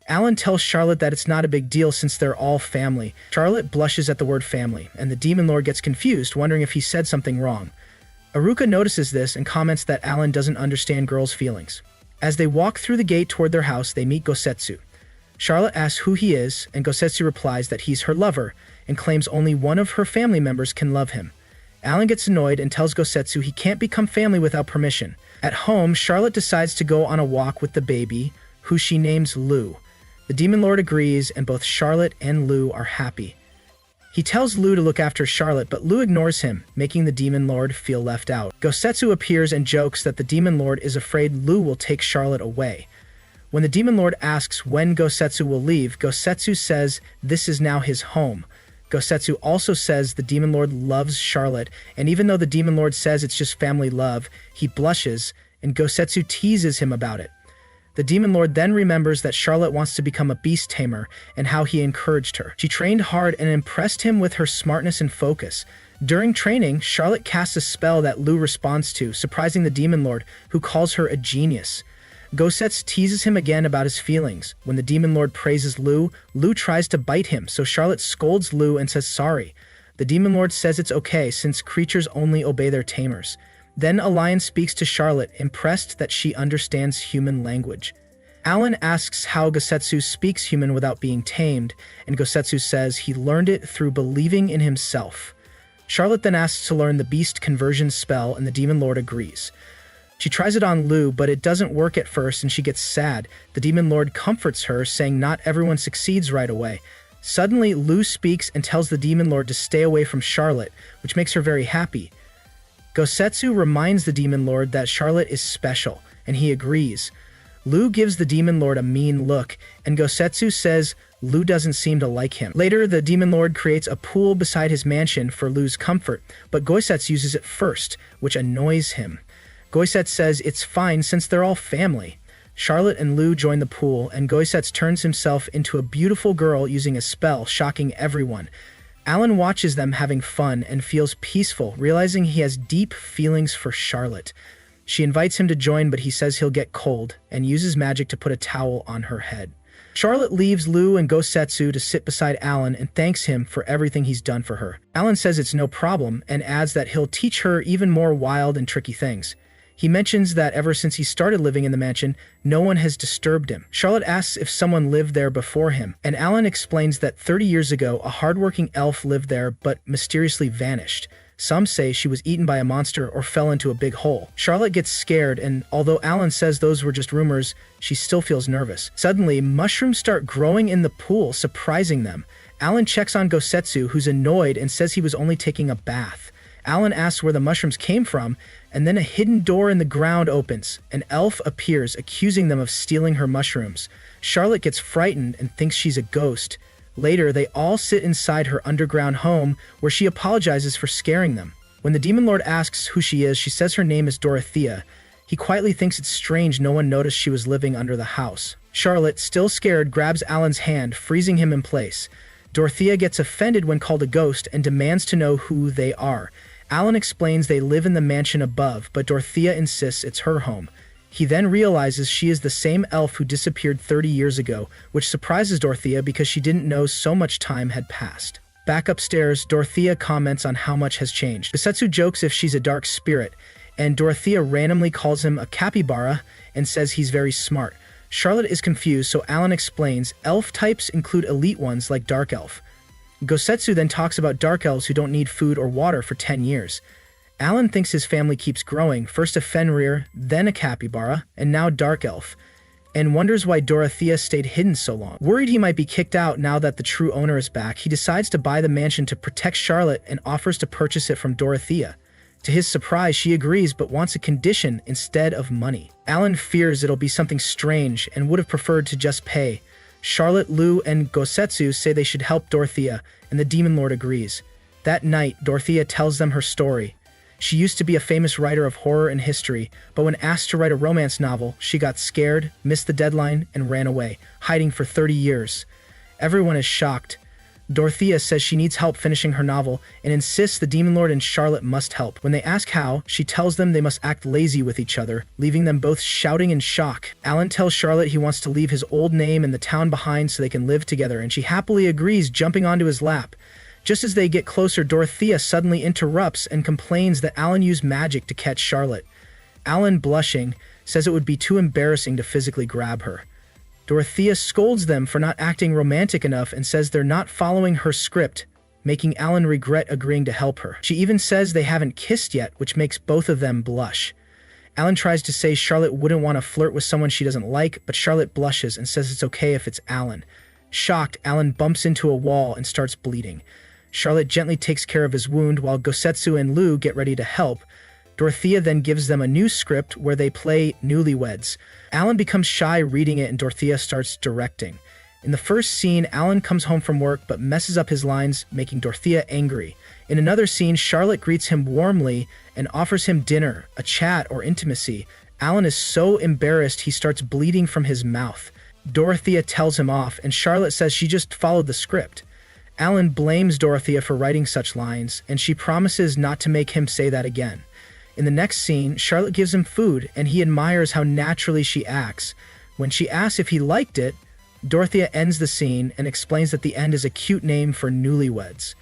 Speaker 1: Alan tells Charlotte that it's not a big deal since they're all family. Charlotte blushes at the word family, and the demon lord gets confused, wondering if he said something wrong. Aruka notices this and comments that Alan doesn't understand girls' feelings. As they walk through the gate toward their house, they meet Gosetsu. Charlotte asks who he is, and Gosetsu replies that he's her lover and claims only one of her family members can love him. Alan gets annoyed and tells Gosetsu he can't become family without permission. At home, Charlotte decides to go on a walk with the baby, who she names Lou. The demon lord agrees, and both Charlotte and Lou are happy. He tells Lou to look after Charlotte, but Lou ignores him, making the demon lord feel left out. Gosetsu appears and jokes that the demon lord is afraid Lou will take Charlotte away. When the demon lord asks when Gosetsu will leave, Gosetsu says this is now his home. Gosetsu also says the demon lord loves Charlotte, and even though the demon lord says it's just family love, he blushes, and Gosetsu teases him about it. The demon lord then remembers that Charlotte wants to become a beast tamer and how he encouraged her. She trained hard and impressed him with her smartness and focus. During training, Charlotte casts a spell that Lou responds to, surprising the demon lord, who calls her a genius. Gosetsu teases him again about his feelings. When the demon lord praises Lou, Lou tries to bite him, so Charlotte scolds Lou and says sorry. The demon lord says it's okay since creatures only obey their tamers. Then a lion speaks to Charlotte, impressed that she understands human language. Alan asks how Gosetsu speaks human without being tamed, and Gosetsu says he learned it through believing in himself. Charlotte then asks to learn the beast conversion spell, and the Demon Lord agrees. She tries it on Lou, but it doesn't work at first and she gets sad. The Demon Lord comforts her, saying not everyone succeeds right away. Suddenly, Lou speaks and tells the Demon Lord to stay away from Charlotte, which makes her very happy. Gosetsu reminds the Demon Lord that Charlotte is special, and he agrees. Lou gives the Demon Lord a mean look, and Gosetsu says Lou doesn't seem to like him. Later, the Demon Lord creates a pool beside his mansion for Lou's comfort, but Gosetsu uses it first, which annoys him. Gosetsu says it's fine since they're all family. Charlotte and Lou join the pool, and Gosetsu turns himself into a beautiful girl using a spell, shocking everyone. Alan watches them having fun and feels peaceful, realizing he has deep feelings for Charlotte. She invites him to join, but he says he'll get cold, and uses magic to put a towel on her head. Charlotte leaves Lou and Gosetsu to sit beside Alan and thanks him for everything he's done for her. Alan says it's no problem, and adds that he'll teach her even more wild and tricky things. He mentions that ever since he started living in the mansion, no one has disturbed him. Charlotte asks if someone lived there before him, and Alan explains that 30 years ago, a hardworking elf lived there but mysteriously vanished. Some say she was eaten by a monster or fell into a big hole. Charlotte gets scared, and although Alan says those were just rumors, she still feels nervous. Suddenly, mushrooms start growing in the pool, surprising them. Alan checks on Gosetsu, who's annoyed and says he was only taking a bath. Alan asks where the mushrooms came from, and then a hidden door in the ground opens. An elf appears, accusing them of stealing her mushrooms. Charlotte gets frightened and thinks she's a ghost. Later, they all sit inside her underground home, where she apologizes for scaring them. When the Demon Lord asks who she is, she says her name is Dorothea. He quietly thinks it's strange no one noticed she was living under the house. Charlotte, still scared, grabs Alan's hand, freezing him in place. Dorothea gets offended when called a ghost and demands to know who they are. Alan explains they live in the mansion above, but Dorothea insists it's her home. He then realizes she is the same elf who disappeared 30 years ago, which surprises Dorothea because she didn't know so much time had passed. Back upstairs, Dorothea comments on how much has changed. Gosetsu jokes if she's a dark spirit, and Dorothea randomly calls him a capybara and says he's very smart. Charlotte is confused, so Alan explains elf types include elite ones like dark elf. Gosetsu then talks about dark elves who don't need food or water for 10 years. Alan thinks his family keeps growing, first a Fenrir, then a capybara, and now dark elf, and wonders why Dorothea stayed hidden so long. Worried he might be kicked out now that the true owner is back, he decides to buy the mansion to protect Charlotte and offers to purchase it from Dorothea. To his surprise, she agrees but wants a condition instead of money. Alan fears it'll be something strange and would have preferred to just pay. Charlotte, Lou, and Gosetsu say they should help Dorothea, and the Demon Lord agrees. That night, Dorothea tells them her story. She used to be a famous writer of horror and history, but when asked to write a romance novel, she got scared, missed the deadline, and ran away, hiding for 30 years. Everyone is shocked. Dorothea says she needs help finishing her novel and insists the Demon Lord and Charlotte must help. When they ask how, she tells them they must act lazy with each other, leaving them both shouting in shock. Alan tells Charlotte he wants to leave his old name and the town behind so they can live together, and she happily agrees, jumping onto his lap. Just as they get closer, Dorothea suddenly interrupts and complains that Alan used magic to catch Charlotte. Alan, blushing, says it would be too embarrassing to physically grab her. Dorothea scolds them for not acting romantic enough and says they're not following her script, making Alan regret agreeing to help her. She even says they haven't kissed yet, which makes both of them blush. Alan tries to say Charlotte wouldn't want to flirt with someone she doesn't like, but Charlotte blushes and says it's okay if it's Alan. Shocked, Alan bumps into a wall and starts bleeding. Charlotte gently takes care of his wound while Gosetsu and Lou get ready to help. Dorothea then gives them a new script where they play newlyweds. Alan becomes shy reading it and Dorothea starts directing. In the first scene, Alan comes home from work but messes up his lines, making Dorothea angry. In another scene, Charlotte greets him warmly and offers him dinner, a chat, or intimacy. Alan is so embarrassed he starts bleeding from his mouth. Dorothea tells him off, and Charlotte says she just followed the script. Alan blames Dorothea for writing such lines, and she promises not to make him say that again. In the next scene, Charlotte gives him food, and he admires how naturally she acts. When she asks if he liked it, Dorothea ends the scene and explains that the end is a cute name for newlyweds.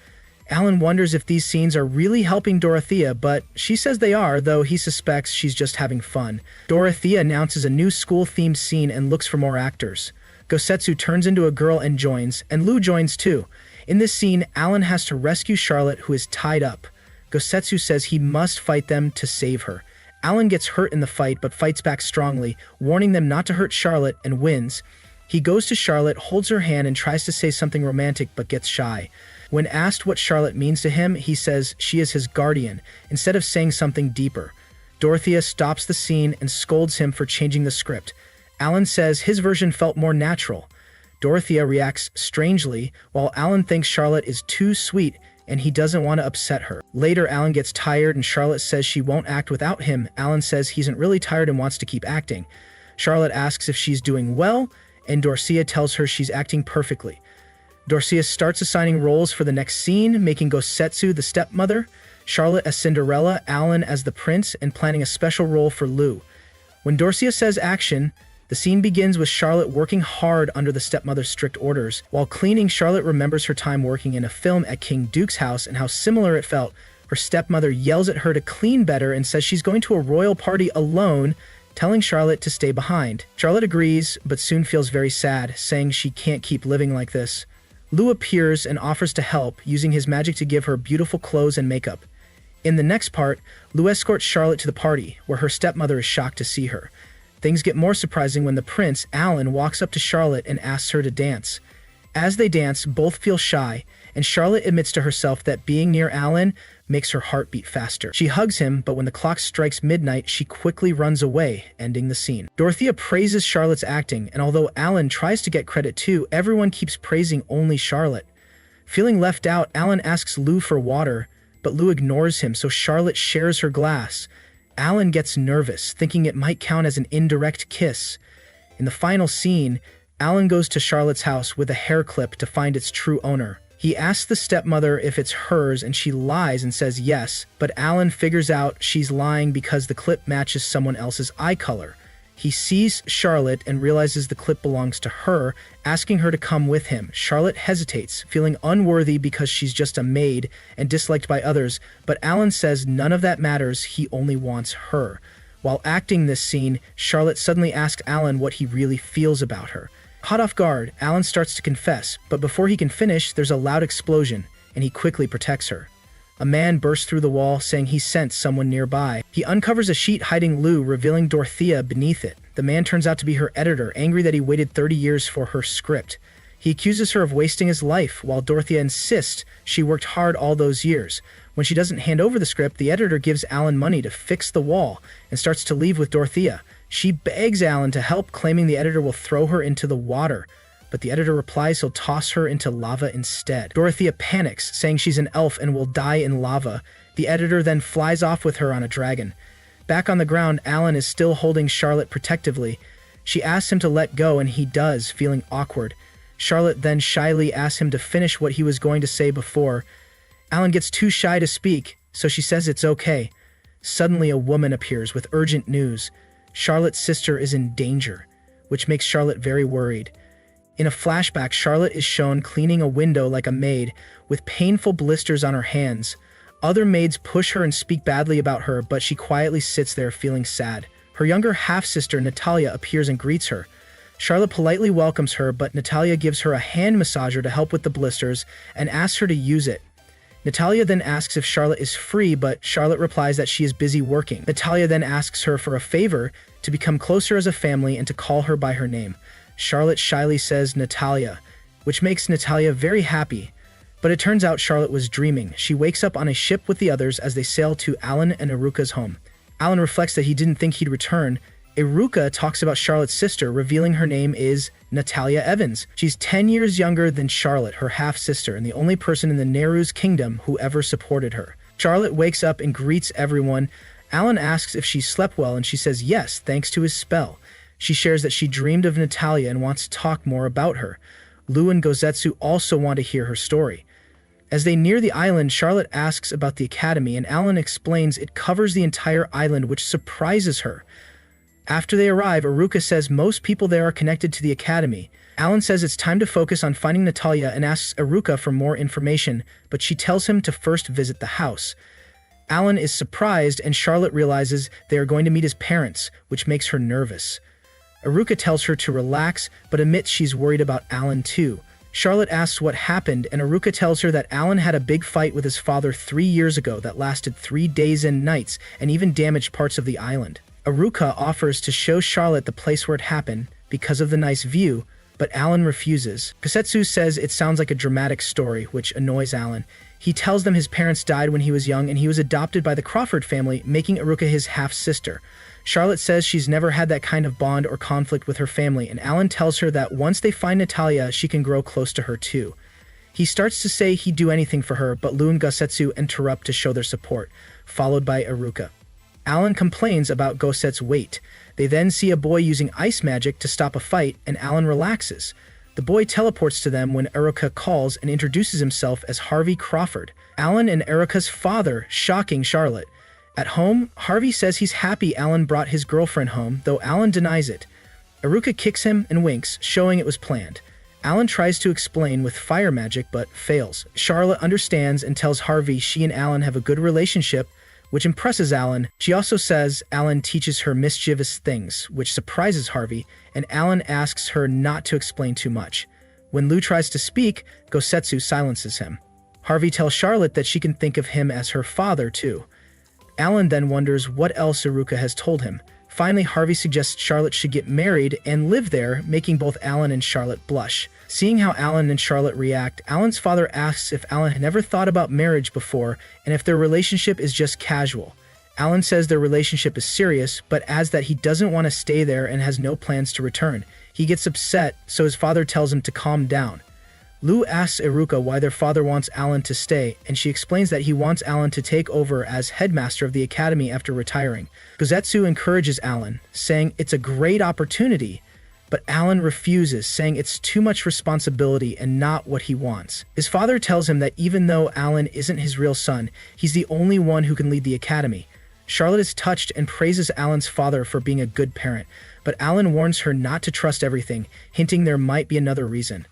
Speaker 1: Alan wonders if these scenes are really helping Dorothea, but she says they are, though he suspects she's just having fun. Dorothea announces a new school-themed scene and looks for more actors. Gosetsu turns into a girl and joins, and Lou joins too. In this scene, Alan has to rescue Charlotte, who is tied up. Gosetsu says he must fight them to save her. Alan gets hurt in the fight, but fights back strongly, warning them not to hurt Charlotte, and wins. He goes to Charlotte, holds her hand, and tries to say something romantic, but gets shy. When asked what Charlotte means to him, he says she is his guardian, instead of saying something deeper. Dorothea stops the scene and scolds him for changing the script. Alan says his version felt more natural. Dorothea reacts strangely, while Alan thinks Charlotte is too sweet and he doesn't want to upset her. Later, Alan gets tired and Charlotte says she won't act without him. Alan says he isn't really tired and wants to keep acting. Charlotte asks if she's doing well, and Dorothea tells her she's acting perfectly. Dorothea starts assigning roles for the next scene, making Gosetsu the stepmother, Charlotte as Cinderella, Alan as the prince, and planning a special role for Lou. When Dorothea says action, the scene begins with Charlotte working hard under the stepmother's strict orders. While cleaning, Charlotte remembers her time working in a film at King Duke's house and how similar it felt. Her stepmother yells at her to clean better and says she's going to a royal party alone, telling Charlotte to stay behind. Charlotte agrees, but soon feels very sad, saying she can't keep living like this. Lou appears and offers to help, using his magic to give her beautiful clothes and makeup. In the next part, Lou escorts Charlotte to the party, where her stepmother is shocked to see her. Things get more surprising when the prince, Alan, walks up to Charlotte and asks her to dance. As they dance, both feel shy, and Charlotte admits to herself that being near Alan makes her heart beat faster. She hugs him, but when the clock strikes midnight, she quickly runs away, ending the scene. Dorothea praises Charlotte's acting, and although Alan tries to get credit too, everyone keeps praising only Charlotte. Feeling left out, Alan asks Lou for water, but Lou ignores him, so Charlotte shares her glass. Alan gets nervous, thinking it might count as an indirect kiss. In the final scene, Alan goes to Charlotte's house with a hair clip to find its true owner. He asks the stepmother if it's hers and she lies and says yes, but Alan figures out she's lying because the clip matches someone else's eye color. He sees Charlotte and realizes the clip belongs to her, asking her to come with him. Charlotte hesitates, feeling unworthy because she's just a maid and disliked by others, but Alan says none of that matters, he only wants her. While acting this scene, Charlotte suddenly asks Alan what he really feels about her. Caught off guard, Alan starts to confess, but before he can finish, there's a loud explosion, and he quickly protects her. A man bursts through the wall, saying he sensed someone nearby. He uncovers a sheet hiding Lou, revealing Dorothea beneath it. The man turns out to be her editor, angry that he waited 30 years for her script. He accuses her of wasting his life, while Dorothea insists she worked hard all those years. When she doesn't hand over the script, the editor gives Alan money to fix the wall and starts to leave with Dorothea. She begs Alan to help, claiming the editor will throw her into the water, but the editor replies he'll toss her into lava instead. Dorothea panics, saying she's an elf and will die in lava. The editor then flies off with her on a dragon. Back on the ground, Alan is still holding Charlotte protectively. She asks him to let go, and he does, feeling awkward. Charlotte then shyly asks him to finish what he was going to say before. Alan gets too shy to speak, so she says it's okay. Suddenly, a woman appears with urgent news. Charlotte's sister is in danger, which makes Charlotte very worried. In a flashback, Charlotte is shown cleaning a window like a maid, with painful blisters on her hands. Other maids push her and speak badly about her, but she quietly sits there feeling sad. Her younger half-sister, Natalyia, appears and greets her. Charlotte politely welcomes her, but Natalyia gives her a hand massager to help with the blisters and asks her to use it. Natalyia then asks if Charlotte is free, but Charlotte replies that she is busy working. Natalyia then asks her for a favor, to become closer as a family and to call her by her name. Charlotte shyly says Natalyia, which makes Natalyia very happy. But it turns out Charlotte was dreaming. She wakes up on a ship with the others as they sail to Alan and Aruka's home. Alan reflects that he didn't think he'd return. Aruka talks about Charlotte's sister, revealing her name is Natalyia Evans. She's 10 years younger than Charlotte, her half-sister, and the only person in the Neru's kingdom who ever supported her. Charlotte wakes up and greets everyone. Alan asks if she slept well, and she says yes, thanks to his spell. She shares that she dreamed of Natalyia and wants to talk more about her. Lou and Gosetsu also want to hear her story. As they near the island, Charlotte asks about the academy, and Alan explains it covers the entire island, which surprises her. After they arrive, Aruka says most people there are connected to the academy. Alan says it's time to focus on finding Natalyia and asks Aruka for more information, but she tells him to first visit the house. Alan is surprised and Charlotte realizes they are going to meet his parents, which makes her nervous. Aruka tells her to relax, but admits she's worried about Alan too. Charlotte asks what happened, and Aruka tells her that Alan had a big fight with his father 3 years ago that lasted 3 days and nights and even damaged parts of the island. Aruka offers to show Charlotte the place where it happened because of the nice view, but Alan refuses. Gosetsu says it sounds like a dramatic story, which annoys Alan. He tells them his parents died when he was young and he was adopted by the Crawford family, making Aruka his half-sister. Charlotte says she's never had that kind of bond or conflict with her family, and Alan tells her that once they find Natalyia, she can grow close to her too. He starts to say he'd do anything for her, but Lou and Gosetsu interrupt to show their support, followed by Aruka. Alan complains about Goset's weight. They then see a boy using ice magic to stop a fight, and Alan relaxes. The boy teleports to them when Aruka calls and introduces himself as Harvey Crawford, Alan and Aruka's father, shocking Charlotte. At home, Harvey says he's happy Alan brought his girlfriend home, though Alan denies it. Aruka kicks him and winks, showing it was planned. Alan tries to explain with fire magic, but fails. Charlotte understands and tells Harvey she and Alan have a good relationship, which impresses Alan. She also says Alan teaches her mischievous things, which surprises Harvey, and Alan asks her not to explain too much. When Lou tries to speak, Gosetsu silences him. Harvey tells Charlotte that she can think of him as her father, too. Alan then wonders what else Aruka has told him. Finally, Harvey suggests Charlotte should get married and live there, making both Alan and Charlotte blush. Seeing how Alan and Charlotte react, Alan's father asks if Alan had never thought about marriage before and if their relationship is just casual. Alan says their relationship is serious, but adds that he doesn't want to stay there and has no plans to return. He gets upset, so his father tells him to calm down. Lou asks Aruka why their father wants Alan to stay, and she explains that he wants Alan to take over as headmaster of the academy after retiring. Gosetsu encourages Alan, saying it's a great opportunity, but Alan refuses, saying it's too much responsibility and not what he wants. His father tells him that even though Alan isn't his real son, he's the only one who can lead the academy. Charlotte is touched and praises Alan's father for being a good parent, but Alan warns her not to trust everything, hinting there might be another reason.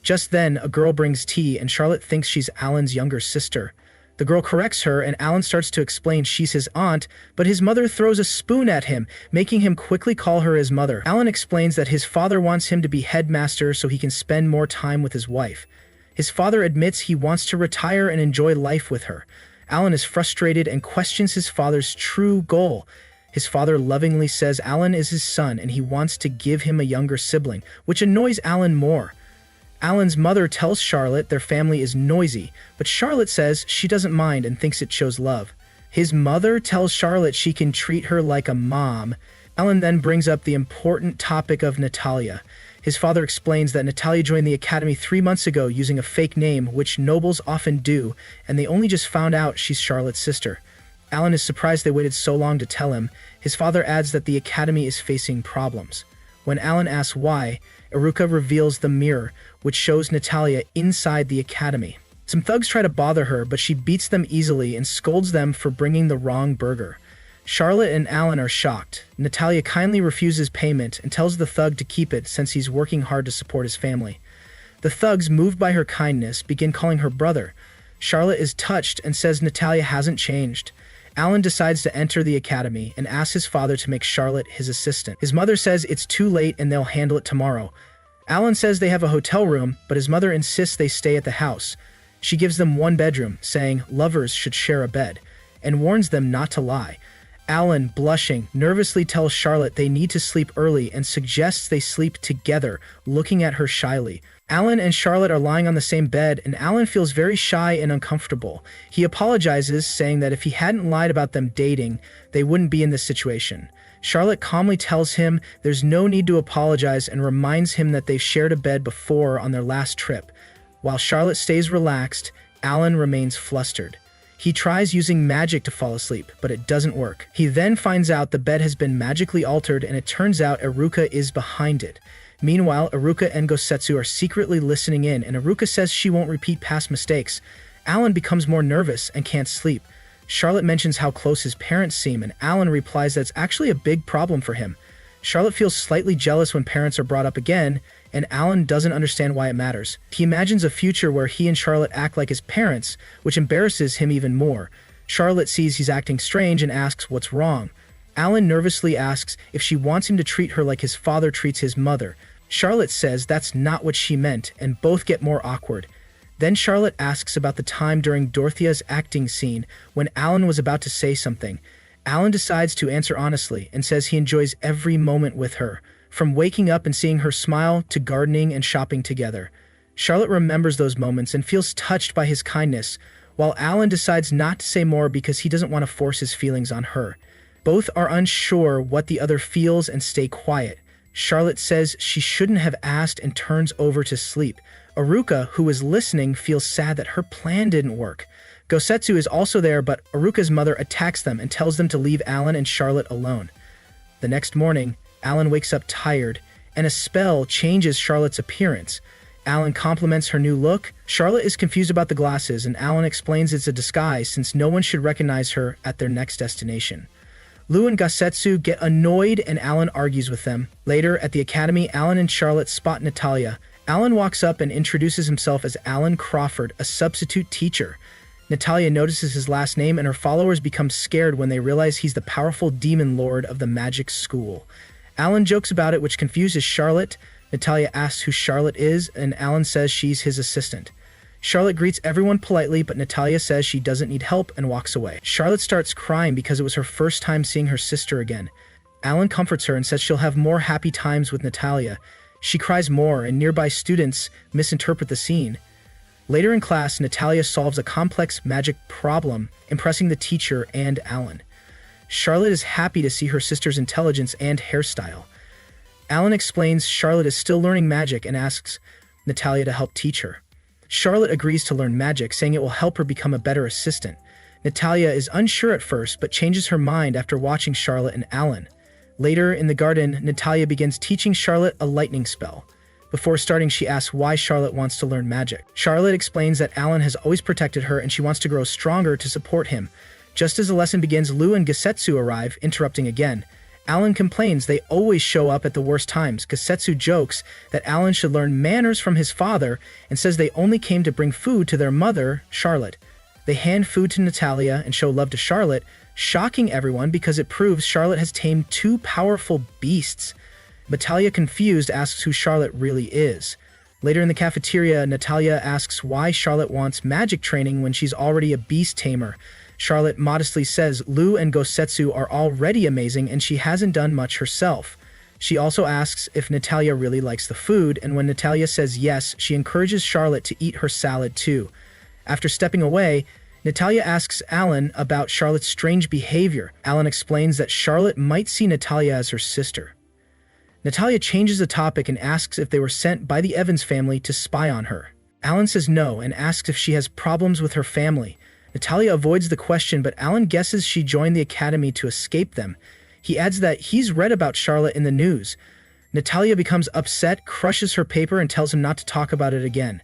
Speaker 1: Just then, a girl brings tea and Charlotte thinks she's Alan's younger sister. The girl corrects her and Alan starts to explain she's his aunt, but his mother throws a spoon at him, making him quickly call her his mother. Alan explains that his father wants him to be headmaster so he can spend more time with his wife. His father admits he wants to retire and enjoy life with her. Alan is frustrated and questions his father's true goal. His father lovingly says Alan is his son and he wants to give him a younger sibling, which annoys Alan more. Alan's mother tells Charlotte their family is noisy, but Charlotte says she doesn't mind and thinks it shows love. His mother tells Charlotte she can treat her like a mom. Alan then brings up the important topic of Natalyia. His father explains that Natalyia joined the academy 3 months ago using a fake name, which nobles often do, and they only just found out she's Charlotte's sister. Alan is surprised they waited so long to tell him. His father adds that the academy is facing problems. When Alan asks why, Aruka reveals the mirror, which shows Natalyia inside the academy. Some thugs try to bother her, but she beats them easily and scolds them for bringing the wrong burger. Charlotte and Alan are shocked. Natalyia kindly refuses payment and tells the thug to keep it since he's working hard to support his family. The thugs, moved by her kindness, begin calling her brother. Charlotte is touched and says Natalyia hasn't changed. Alan decides to enter the academy and asks his father to make Charlotte his assistant. His mother says it's too late and they'll handle it tomorrow. Alan says they have a hotel room, but his mother insists they stay at the house. She gives them one bedroom, saying lovers should share a bed, and warns them not to lie. Alan, blushing, nervously tells Charlotte they need to sleep early and suggests they sleep together, looking at her shyly. Alan and Charlotte are lying on the same bed, and Alan feels very shy and uncomfortable. He apologizes, saying that if he hadn't lied about them dating, they wouldn't be in this situation. Charlotte calmly tells him there's no need to apologize and reminds him that they've shared a bed before on their last trip. While Charlotte stays relaxed, Alan remains flustered. He tries using magic to fall asleep, but it doesn't work. He then finds out the bed has been magically altered and it turns out Aruka is behind it. Meanwhile, Aruka and Gosetsu are secretly listening in, and Aruka says she won't repeat past mistakes. Alan becomes more nervous and can't sleep. Charlotte mentions how close his parents seem, and Alan replies that it's actually a big problem for him. Charlotte feels slightly jealous when parents are brought up again, and Alan doesn't understand why it matters. He imagines a future where he and Charlotte act like his parents, which embarrasses him even more. Charlotte sees he's acting strange and asks what's wrong. Alan nervously asks if she wants him to treat her like his father treats his mother. Charlotte says that's not what she meant, and both get more awkward. Then Charlotte asks about the time during Dorothea's acting scene when Alan was about to say something. Alan decides to answer honestly and says he enjoys every moment with her, from waking up and seeing her smile to gardening and shopping together. Charlotte remembers those moments and feels touched by his kindness, while Alan decides not to say more because he doesn't want to force his feelings on her. Both are unsure what the other feels and stay quiet. Charlotte says she shouldn't have asked and turns over to sleep. Aruka, who is listening, feels sad that her plan didn't work. Gosetsu is also there, but Aruka's mother attacks them and tells them to leave Alan and Charlotte alone. The next morning, Alan wakes up tired, and a spell changes Charlotte's appearance. Alan compliments her new look. Charlotte is confused about the glasses, and Alan explains it's a disguise since no one should recognize her at their next destination. Lou and Gosetsu get annoyed and Alan argues with them. Later, at the academy, Alan and Charlotte spot Natalyia. Alan walks up and introduces himself as Alan Crawford, a substitute teacher. Natalyia notices his last name and her followers become scared when they realize he's the powerful demon lord of the magic school. Alan jokes about it, which confuses Charlotte. Natalyia asks who Charlotte is, and Alan says she's his assistant. Charlotte greets everyone politely, but Natalyia says she doesn't need help and walks away. Charlotte starts crying because it was her first time seeing her sister again. Alan comforts her and says she'll have more happy times with Natalyia. She cries more, and nearby students misinterpret the scene. Later in class, Natalyia solves a complex magic problem, impressing the teacher and Alan. Charlotte is happy to see her sister's intelligence and hairstyle. Alan explains Charlotte is still learning magic and asks Natalyia to help teach her. Charlotte agrees to learn magic, saying it will help her become a better assistant. Natalyia is unsure at first, but changes her mind after watching Charlotte and Alan. Later, in the garden, Natalyia begins teaching Charlotte a lightning spell. Before starting, she asks why Charlotte wants to learn magic. Charlotte explains that Alan has always protected her and she wants to grow stronger to support him. Just as the lesson begins, Lou and Gosetsu arrive, interrupting again. Alan complains they always show up at the worst times. Gosetsu jokes that Alan should learn manners from his father and says they only came to bring food to their mother, Charlotte. They hand food to Natalyia and show love to Charlotte, shocking everyone because it proves Charlotte has tamed two powerful beasts. Natalyia, confused, asks who Charlotte really is. Later in the cafeteria, Natalyia asks why Charlotte wants magic training when she's already a beast tamer. Charlotte modestly says Lou and Gosetsu are already amazing and she hasn't done much herself. She also asks if Natalyia really likes the food, and when Natalyia says yes, she encourages Charlotte to eat her salad too. After stepping away, Natalyia asks Alan about Charlotte's strange behavior. Alan explains that Charlotte might see Natalyia as her sister. Natalyia changes the topic and asks if they were sent by the Evans family to spy on her. Alan says no and asks if she has problems with her family. Natalyia avoids the question, but Alan guesses she joined the academy to escape them. He adds that he's read about Charlotte in the news. Natalyia becomes upset, crushes her paper, and tells him not to talk about it again.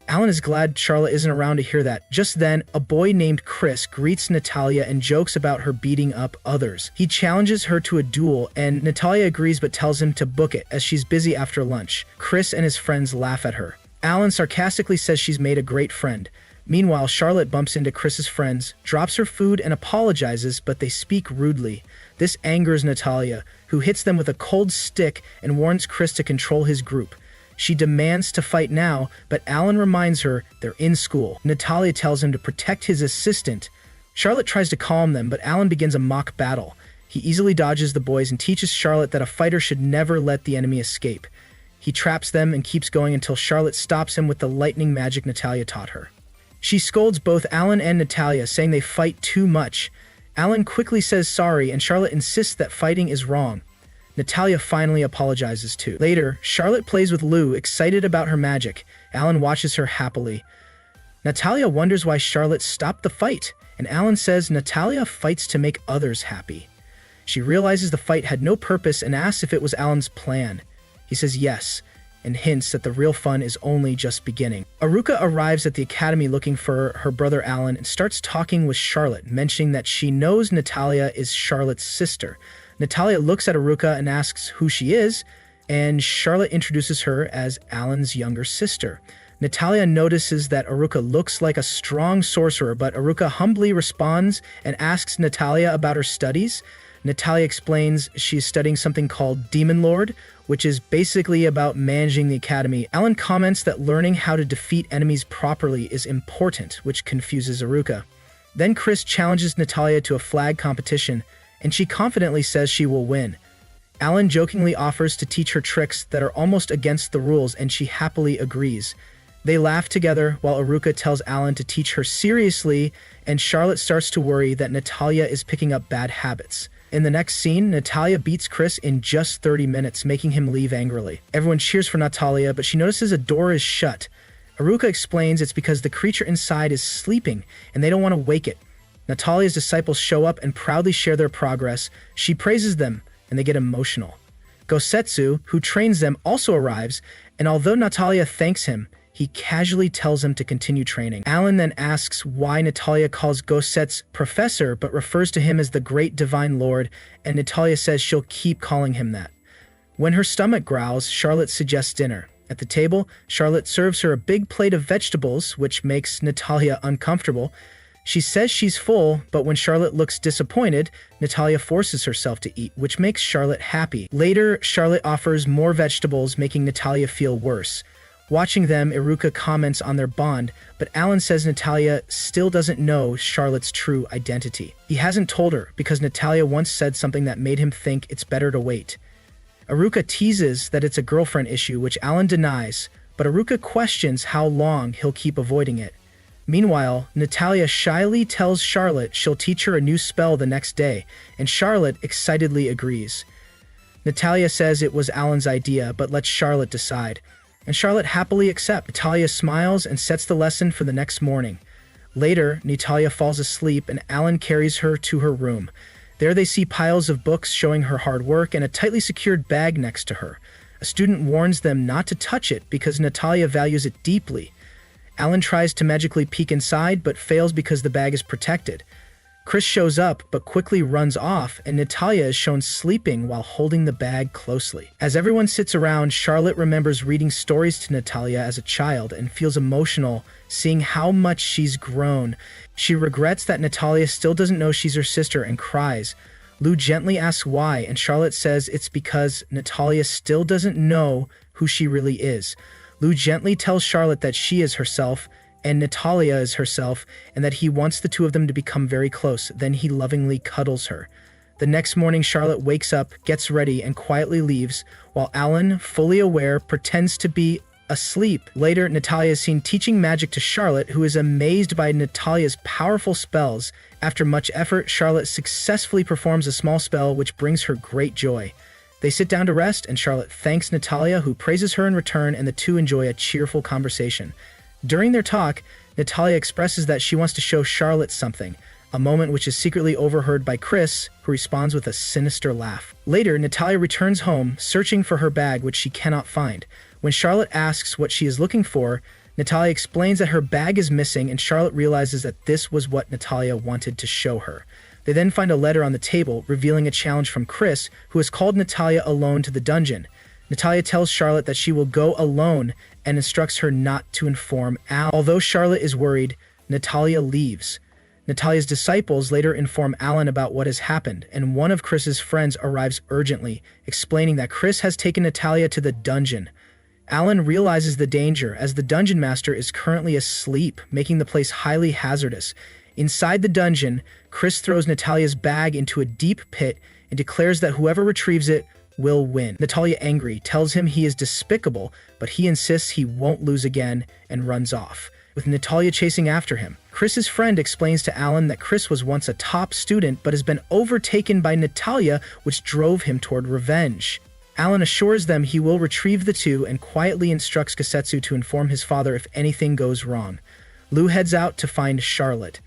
Speaker 1: Alan is glad Charlotte isn't around to hear that. Just then, a boy named Chris greets Natalyia and jokes about her beating up others. He challenges her to a duel, and Natalyia agrees but tells him to book it as she's busy after lunch. Chris and his friends laugh at her. Alan sarcastically says she's made a great friend. Meanwhile, Charlotte bumps into Chris's friends, drops her food, and apologizes, but they speak rudely. This angers Natalyia, who hits them with a cold stick and warns Chris to control his group. She demands to fight now, but Alan reminds her they're in school. Natalyia tells him to protect his assistant. Charlotte tries to calm them, but Alan begins a mock battle. He easily dodges the boys and teaches Charlotte that a fighter should never let the enemy escape. He traps them and keeps going until Charlotte stops him with the lightning magic Natalyia taught her. She scolds both Alan and Natalyia, saying they fight too much. Alan quickly says sorry, and Charlotte insists that fighting is wrong. Natalyia finally apologizes too. Later, Charlotte plays with Lou, excited about her magic. Alan watches her happily. Natalyia wonders why Charlotte stopped the fight, and Alan says Natalyia fights to make others happy. She realizes the fight had no purpose and asks if it was Alan's plan. He says yes, and hints that the real fun is only just beginning. Aruka arrives at the academy looking for her brother Alan and starts talking with Charlotte, mentioning that she knows Natalyia is Charlotte's sister. Natalyia looks at Aruka and asks who she is. and Charlotte introduces her as Alan's younger sister. Natalyia notices that Aruka looks like a strong sorcerer, but Aruka humbly responds and asks Natalyia about her studies. Natalyia explains she's studying something called Demon Lord, which is basically about managing the academy. Alan comments that learning how to defeat enemies properly is important, which confuses Aruka. Then Chris challenges Natalyia to a flag competition, and she confidently says she will win. Alan jokingly offers to teach her tricks that are almost against the rules, and she happily agrees. They laugh together while Aruka tells Alan to teach her seriously, and Charlotte starts to worry that Natalyia is picking up bad habits. In the next scene, Natalyia beats Chris in just 30 minutes, making him leave angrily. Everyone cheers for Natalyia, but she notices a door is shut. Aruka explains it's because the creature inside is sleeping, and they don't want to wake it. Natalya's disciples show up and proudly share their progress. She praises them, and they get emotional. Gosetsu, who trains them, also arrives, and although Natalyia thanks him, he casually tells him to continue training. Alan then asks why Natalyia calls Gosetsu professor but refers to him as the Great Divine Lord, and Natalyia says she'll keep calling him that. When her stomach growls, Charlotte suggests dinner. At the table, Charlotte serves her a big plate of vegetables, which makes Natalyia uncomfortable. She says she's full, but when Charlotte looks disappointed, Natalyia forces herself to eat, which makes Charlotte happy. Later, Charlotte offers more vegetables, making Natalyia feel worse. Watching them, Aruka comments on their bond, but Alan says Natalyia still doesn't know Charlotte's true identity. He hasn't told her because Natalyia once said something that made him think it's better to wait. Aruka teases that it's a girlfriend issue, which Alan denies, but Aruka questions how long he'll keep avoiding it. Meanwhile, Natalyia shyly tells Charlotte she'll teach her a new spell the next day, and Charlotte excitedly agrees. Natalyia says it was Alan's idea, but lets Charlotte decide. And Charlotte happily accepts. Natalyia smiles and sets the lesson for the next morning. Later, Natalyia falls asleep and Alan carries her to her room. There they see piles of books showing her hard work and a tightly secured bag next to her. A student warns them not to touch it because Natalyia values it deeply. Alan tries to magically peek inside but fails because the bag is protected. Chris shows up but quickly runs off, and Natalyia is shown sleeping while holding the bag closely. As everyone sits around, Charlotte remembers reading stories to Natalyia as a child and feels emotional seeing how much she's grown. She regrets that Natalyia still doesn't know she's her sister and cries. Lou gently asks why, and Charlotte says it's because Natalyia still doesn't know who she really is. Lou gently tells Charlotte that she is herself, and Natalyia is herself, and that he wants the two of them to become very close. Then he lovingly cuddles her. The next morning, Charlotte wakes up, gets ready, and quietly leaves, while Alan, fully aware, pretends to be asleep. Later, Natalyia is seen teaching magic to Charlotte, who is amazed by Natalya's powerful spells. After much effort, Charlotte successfully performs a small spell, which brings her great joy. They sit down to rest, and Charlotte thanks Natalyia, who praises her in return, and the two enjoy a cheerful conversation. During their talk, Natalyia expresses that she wants to show Charlotte something, a moment which is secretly overheard by Chris, who responds with a sinister laugh. Later, Natalyia returns home, searching for her bag, which she cannot find. When Charlotte asks what she is looking for, Natalyia explains that her bag is missing, and Charlotte realizes that this was what Natalyia wanted to show her. They then find a letter on the table, revealing a challenge from Chris, who has called Natalyia alone to the dungeon. Natalyia tells Charlotte that she will go alone and instructs her not to inform Alan. Although Charlotte is worried, Natalyia leaves. Natalya's disciples later inform Alan about what has happened, and one of Chris's friends arrives urgently, explaining that Chris has taken Natalyia to the dungeon. Alan realizes the danger, as the dungeon master is currently asleep, making the place highly hazardous. Inside the dungeon, Chris throws Natalya's bag into a deep pit and declares that whoever retrieves it will win. Natalyia, angry, tells him he is despicable, but he insists he won't lose again and runs off, with Natalyia chasing after him. Chris's friend explains to Alan that Chris was once a top student but has been overtaken by Natalyia, which drove him toward revenge. Alan assures them he will retrieve the two and quietly instructs Gosetsu to inform his father if anything goes wrong. Lou heads out to find Charlotte.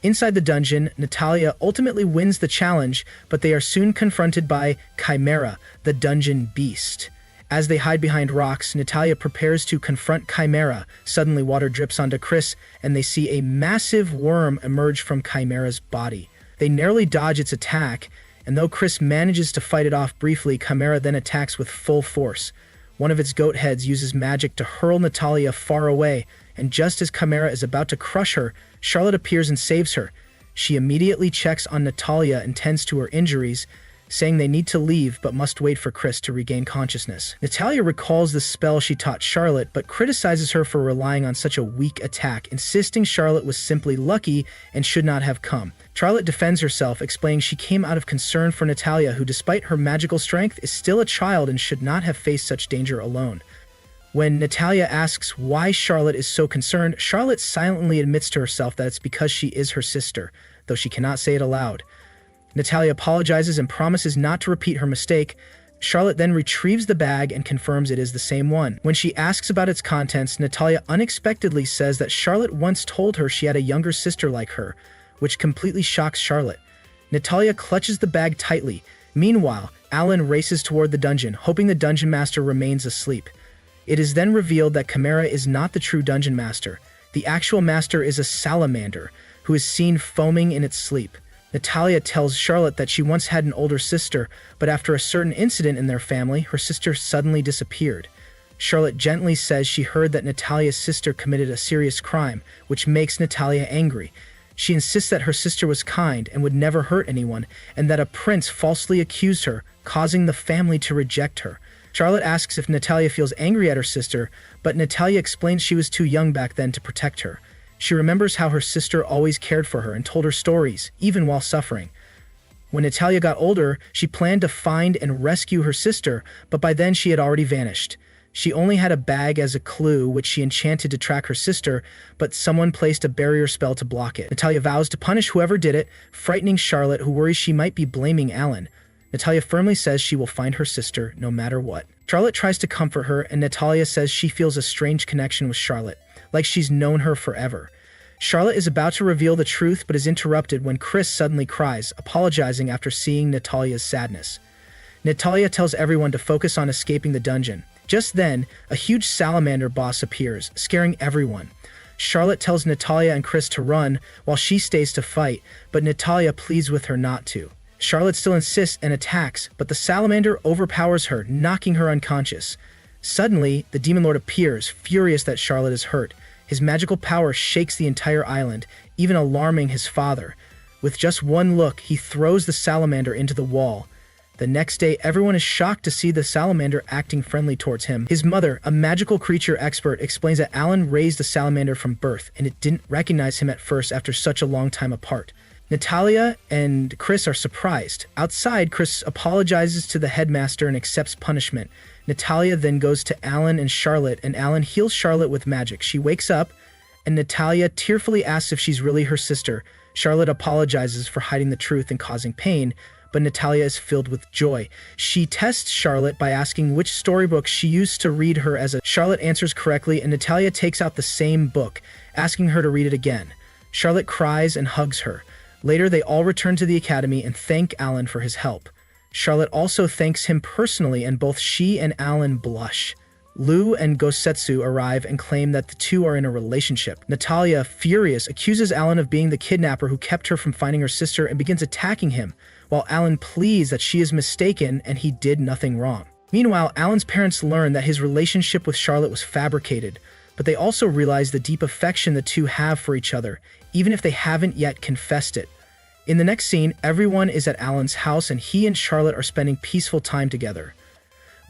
Speaker 1: Inside the dungeon, Natalyia ultimately wins the challenge, but they are soon confronted by Chimera, the dungeon beast. As they hide behind rocks, Natalyia prepares to confront Chimera. Suddenly, water drips onto Chris, and they see a massive worm emerge from Chimera's body. They narrowly dodge its attack, and though Chris manages to fight it off briefly, Chimera then attacks with full force. One of its goat heads uses magic to hurl Natalyia far away, and just as Chimera is about to crush her, Charlotte appears and saves her. She immediately checks on Natalyia and tends to her injuries, saying they need to leave but must wait for Chris to regain consciousness. Natalyia recalls the spell she taught Charlotte, but criticizes her for relying on such a weak attack, insisting Charlotte was simply lucky and should not have come. Charlotte defends herself, explaining she came out of concern for Natalyia, who despite her magical strength is still a child and should not have faced such danger alone. When Natalyia asks why Charlotte is so concerned, Charlotte silently admits to herself that it's because she is her sister, though she cannot say it aloud. Natalyia apologizes and promises not to repeat her mistake. Charlotte then retrieves the bag and confirms it is the same one. When she asks about its contents, Natalyia unexpectedly says that Charlotte once told her she had a younger sister like her, which completely shocks Charlotte. Natalyia clutches the bag tightly. Meanwhile, Alan races toward the dungeon, hoping the dungeon master remains asleep. It is then revealed that Chimera is not the true dungeon master. The actual master is a salamander, who is seen foaming in its sleep. Natalyia tells Charlotte that she once had an older sister, but after a certain incident in their family, her sister suddenly disappeared. Charlotte gently says she heard that Natalyia's sister committed a serious crime, which makes Natalyia angry. She insists that her sister was kind and would never hurt anyone, and that a prince falsely accused her, causing the family to reject her. Charlotte asks if Natalyia feels angry at her sister, but Natalyia explains she was too young back then to protect her. She remembers how her sister always cared for her and told her stories, even while suffering. When Natalyia got older, she planned to find and rescue her sister, but by then she had already vanished. She only had a bag as a clue, which she enchanted to track her sister, but someone placed a barrier spell to block it. Natalyia vows to punish whoever did it, frightening Charlotte, who worries she might be blaming Alan. Natalyia firmly says she will find her sister no matter what. Charlotte tries to comfort her, and Natalyia says she feels a strange connection with Charlotte, like she's known her forever. Charlotte is about to reveal the truth but is interrupted when Chris suddenly cries, apologizing after seeing Natalya's sadness. Natalyia tells everyone to focus on escaping the dungeon. Just then, a huge salamander boss appears, scaring everyone. Charlotte tells Natalyia and Chris to run, while she stays to fight, but Natalyia pleads with her not to. Charlotte still insists and attacks, but the salamander overpowers her, knocking her unconscious. Suddenly, the Demon Lord appears, furious that Charlotte is hurt. His magical power shakes the entire island, even alarming his father. With just one look, he throws the salamander into the wall. The next day, everyone is shocked to see the salamander acting friendly towards him. His mother, a magical creature expert, explains that Alan raised the salamander from birth, and it didn't recognize him at first after such a long time apart. Natalyia and Chris are surprised. Outside, Chris apologizes to the headmaster and accepts punishment. Natalyia then goes to Alan and Charlotte, and Alan heals Charlotte with magic. She wakes up, and Natalyia tearfully asks if she's really her sister. Charlotte apologizes for hiding the truth and causing pain, but Natalyia is filled with joy. She tests Charlotte by asking which storybook she used to read her as a... Charlotte answers correctly, and Natalyia takes out the same book, asking her to read it again. Charlotte cries and hugs her. Later, they all return to the academy and thank Alan for his help. Charlotte also thanks him personally, and both she and Alan blush. Lou and Gosetsu arrive and claim that the two are in a relationship. Natalyia, furious, accuses Alan of being the kidnapper who kept her from finding her sister and begins attacking him, while Alan pleads that she is mistaken and he did nothing wrong. Meanwhile, Alan's parents learn that his relationship with Charlotte was fabricated, but they also realize the deep affection the two have for each other, even if they haven't yet confessed it. In the next scene, everyone is at Alan's house and he and Charlotte are spending peaceful time together.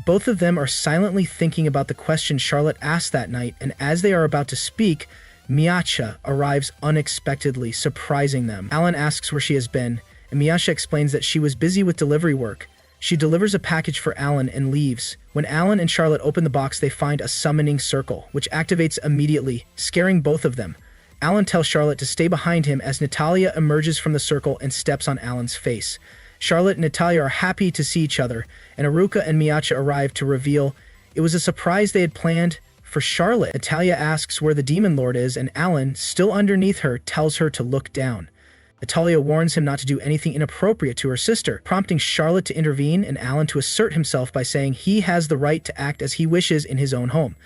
Speaker 1: Both of them are silently thinking about the question Charlotte asked that night, and as they are about to speak, Miacha arrives unexpectedly, surprising them. Alan asks where she has been, and Miacha explains that she was busy with delivery work. She delivers a package for Alan and leaves. When Alan and Charlotte open the box, they find a summoning circle, which activates immediately, scaring both of them. Alan tells Charlotte to stay behind him as Natalyia emerges from the circle and steps on Alan's face. Charlotte and Natalyia are happy to see each other, and Aruka and Miacha arrive to reveal it was a surprise they had planned for Charlotte. Natalyia asks where the Demon Lord is, and Alan, still underneath her, tells her to look down. Natalyia warns him not to do anything inappropriate to her sister, prompting Charlotte to intervene and Alan to assert himself by saying he has the right to act as he wishes in his own home.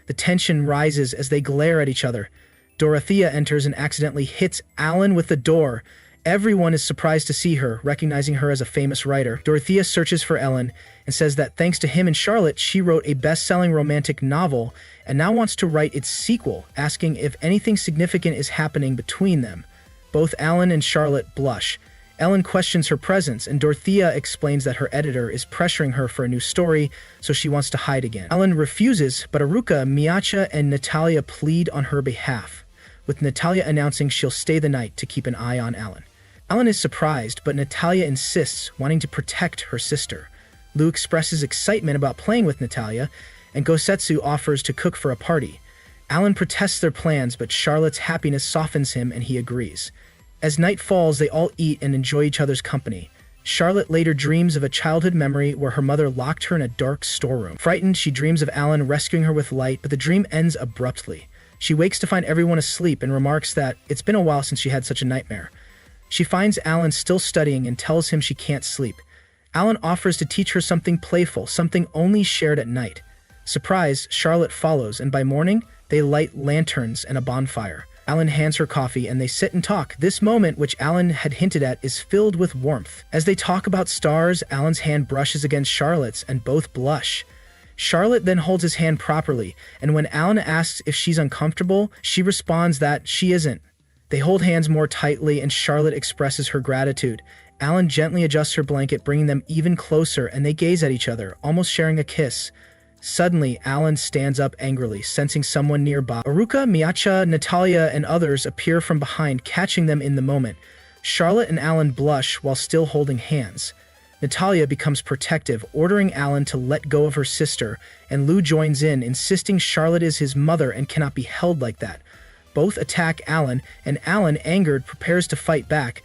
Speaker 1: The tension rises as they glare at each other. Dorothea enters and accidentally hits Alan with the door. Everyone is surprised to see her, recognizing her as a famous writer. Dorothea searches for Ellen and says that thanks to him and Charlotte, she wrote a best-selling romantic novel and now wants to write its sequel, asking if anything significant is happening between them. Both Alan and Charlotte blush. Ellen questions her presence, and Dorothea explains that her editor is pressuring her for a new story, so she wants to hide again. Ellen refuses, but Aruka, Miacha, and Natalyia plead on her behalf, with Natalyia announcing she'll stay the night to keep an eye on Alan. Alan is surprised, but Natalyia insists, wanting to protect her sister. Lou expresses excitement about playing with Natalyia, and Gosetsu offers to cook for a party. Alan protests their plans, but Charlotte's happiness softens him and he agrees. As night falls, they all eat and enjoy each other's company. Charlotte later dreams of a childhood memory where her mother locked her in a dark storeroom. Frightened, she dreams of Alan rescuing her with light, but the dream ends abruptly. She wakes to find everyone asleep and remarks that it's been a while since she had such a nightmare. She finds Alan still studying and tells him she can't sleep. Alan offers to teach her something playful, something only shared at night. Surprised, Charlotte follows, and by morning, they light lanterns and a bonfire. Alan hands her coffee and they sit and talk. This moment, which Alan had hinted at, is filled with warmth. As they talk about stars, Alan's hand brushes against Charlotte's and both blush. Charlotte then holds his hand properly, and when Alan asks if she's uncomfortable, she responds that she isn't. They hold hands more tightly and Charlotte expresses her gratitude. Alan gently adjusts her blanket, bringing them even closer, and they gaze at each other, almost sharing a kiss. Suddenly, Alan stands up angrily, sensing someone nearby. Aruka, Miacha, Natalyia, and others appear from behind, catching them in the moment. Charlotte and Alan blush while still holding hands. Natalyia becomes protective, ordering Alan to let go of her sister, and Lou joins in, insisting Charlotte is his mother and cannot be held like that. Both attack Alan, and Alan, angered, prepares to fight back.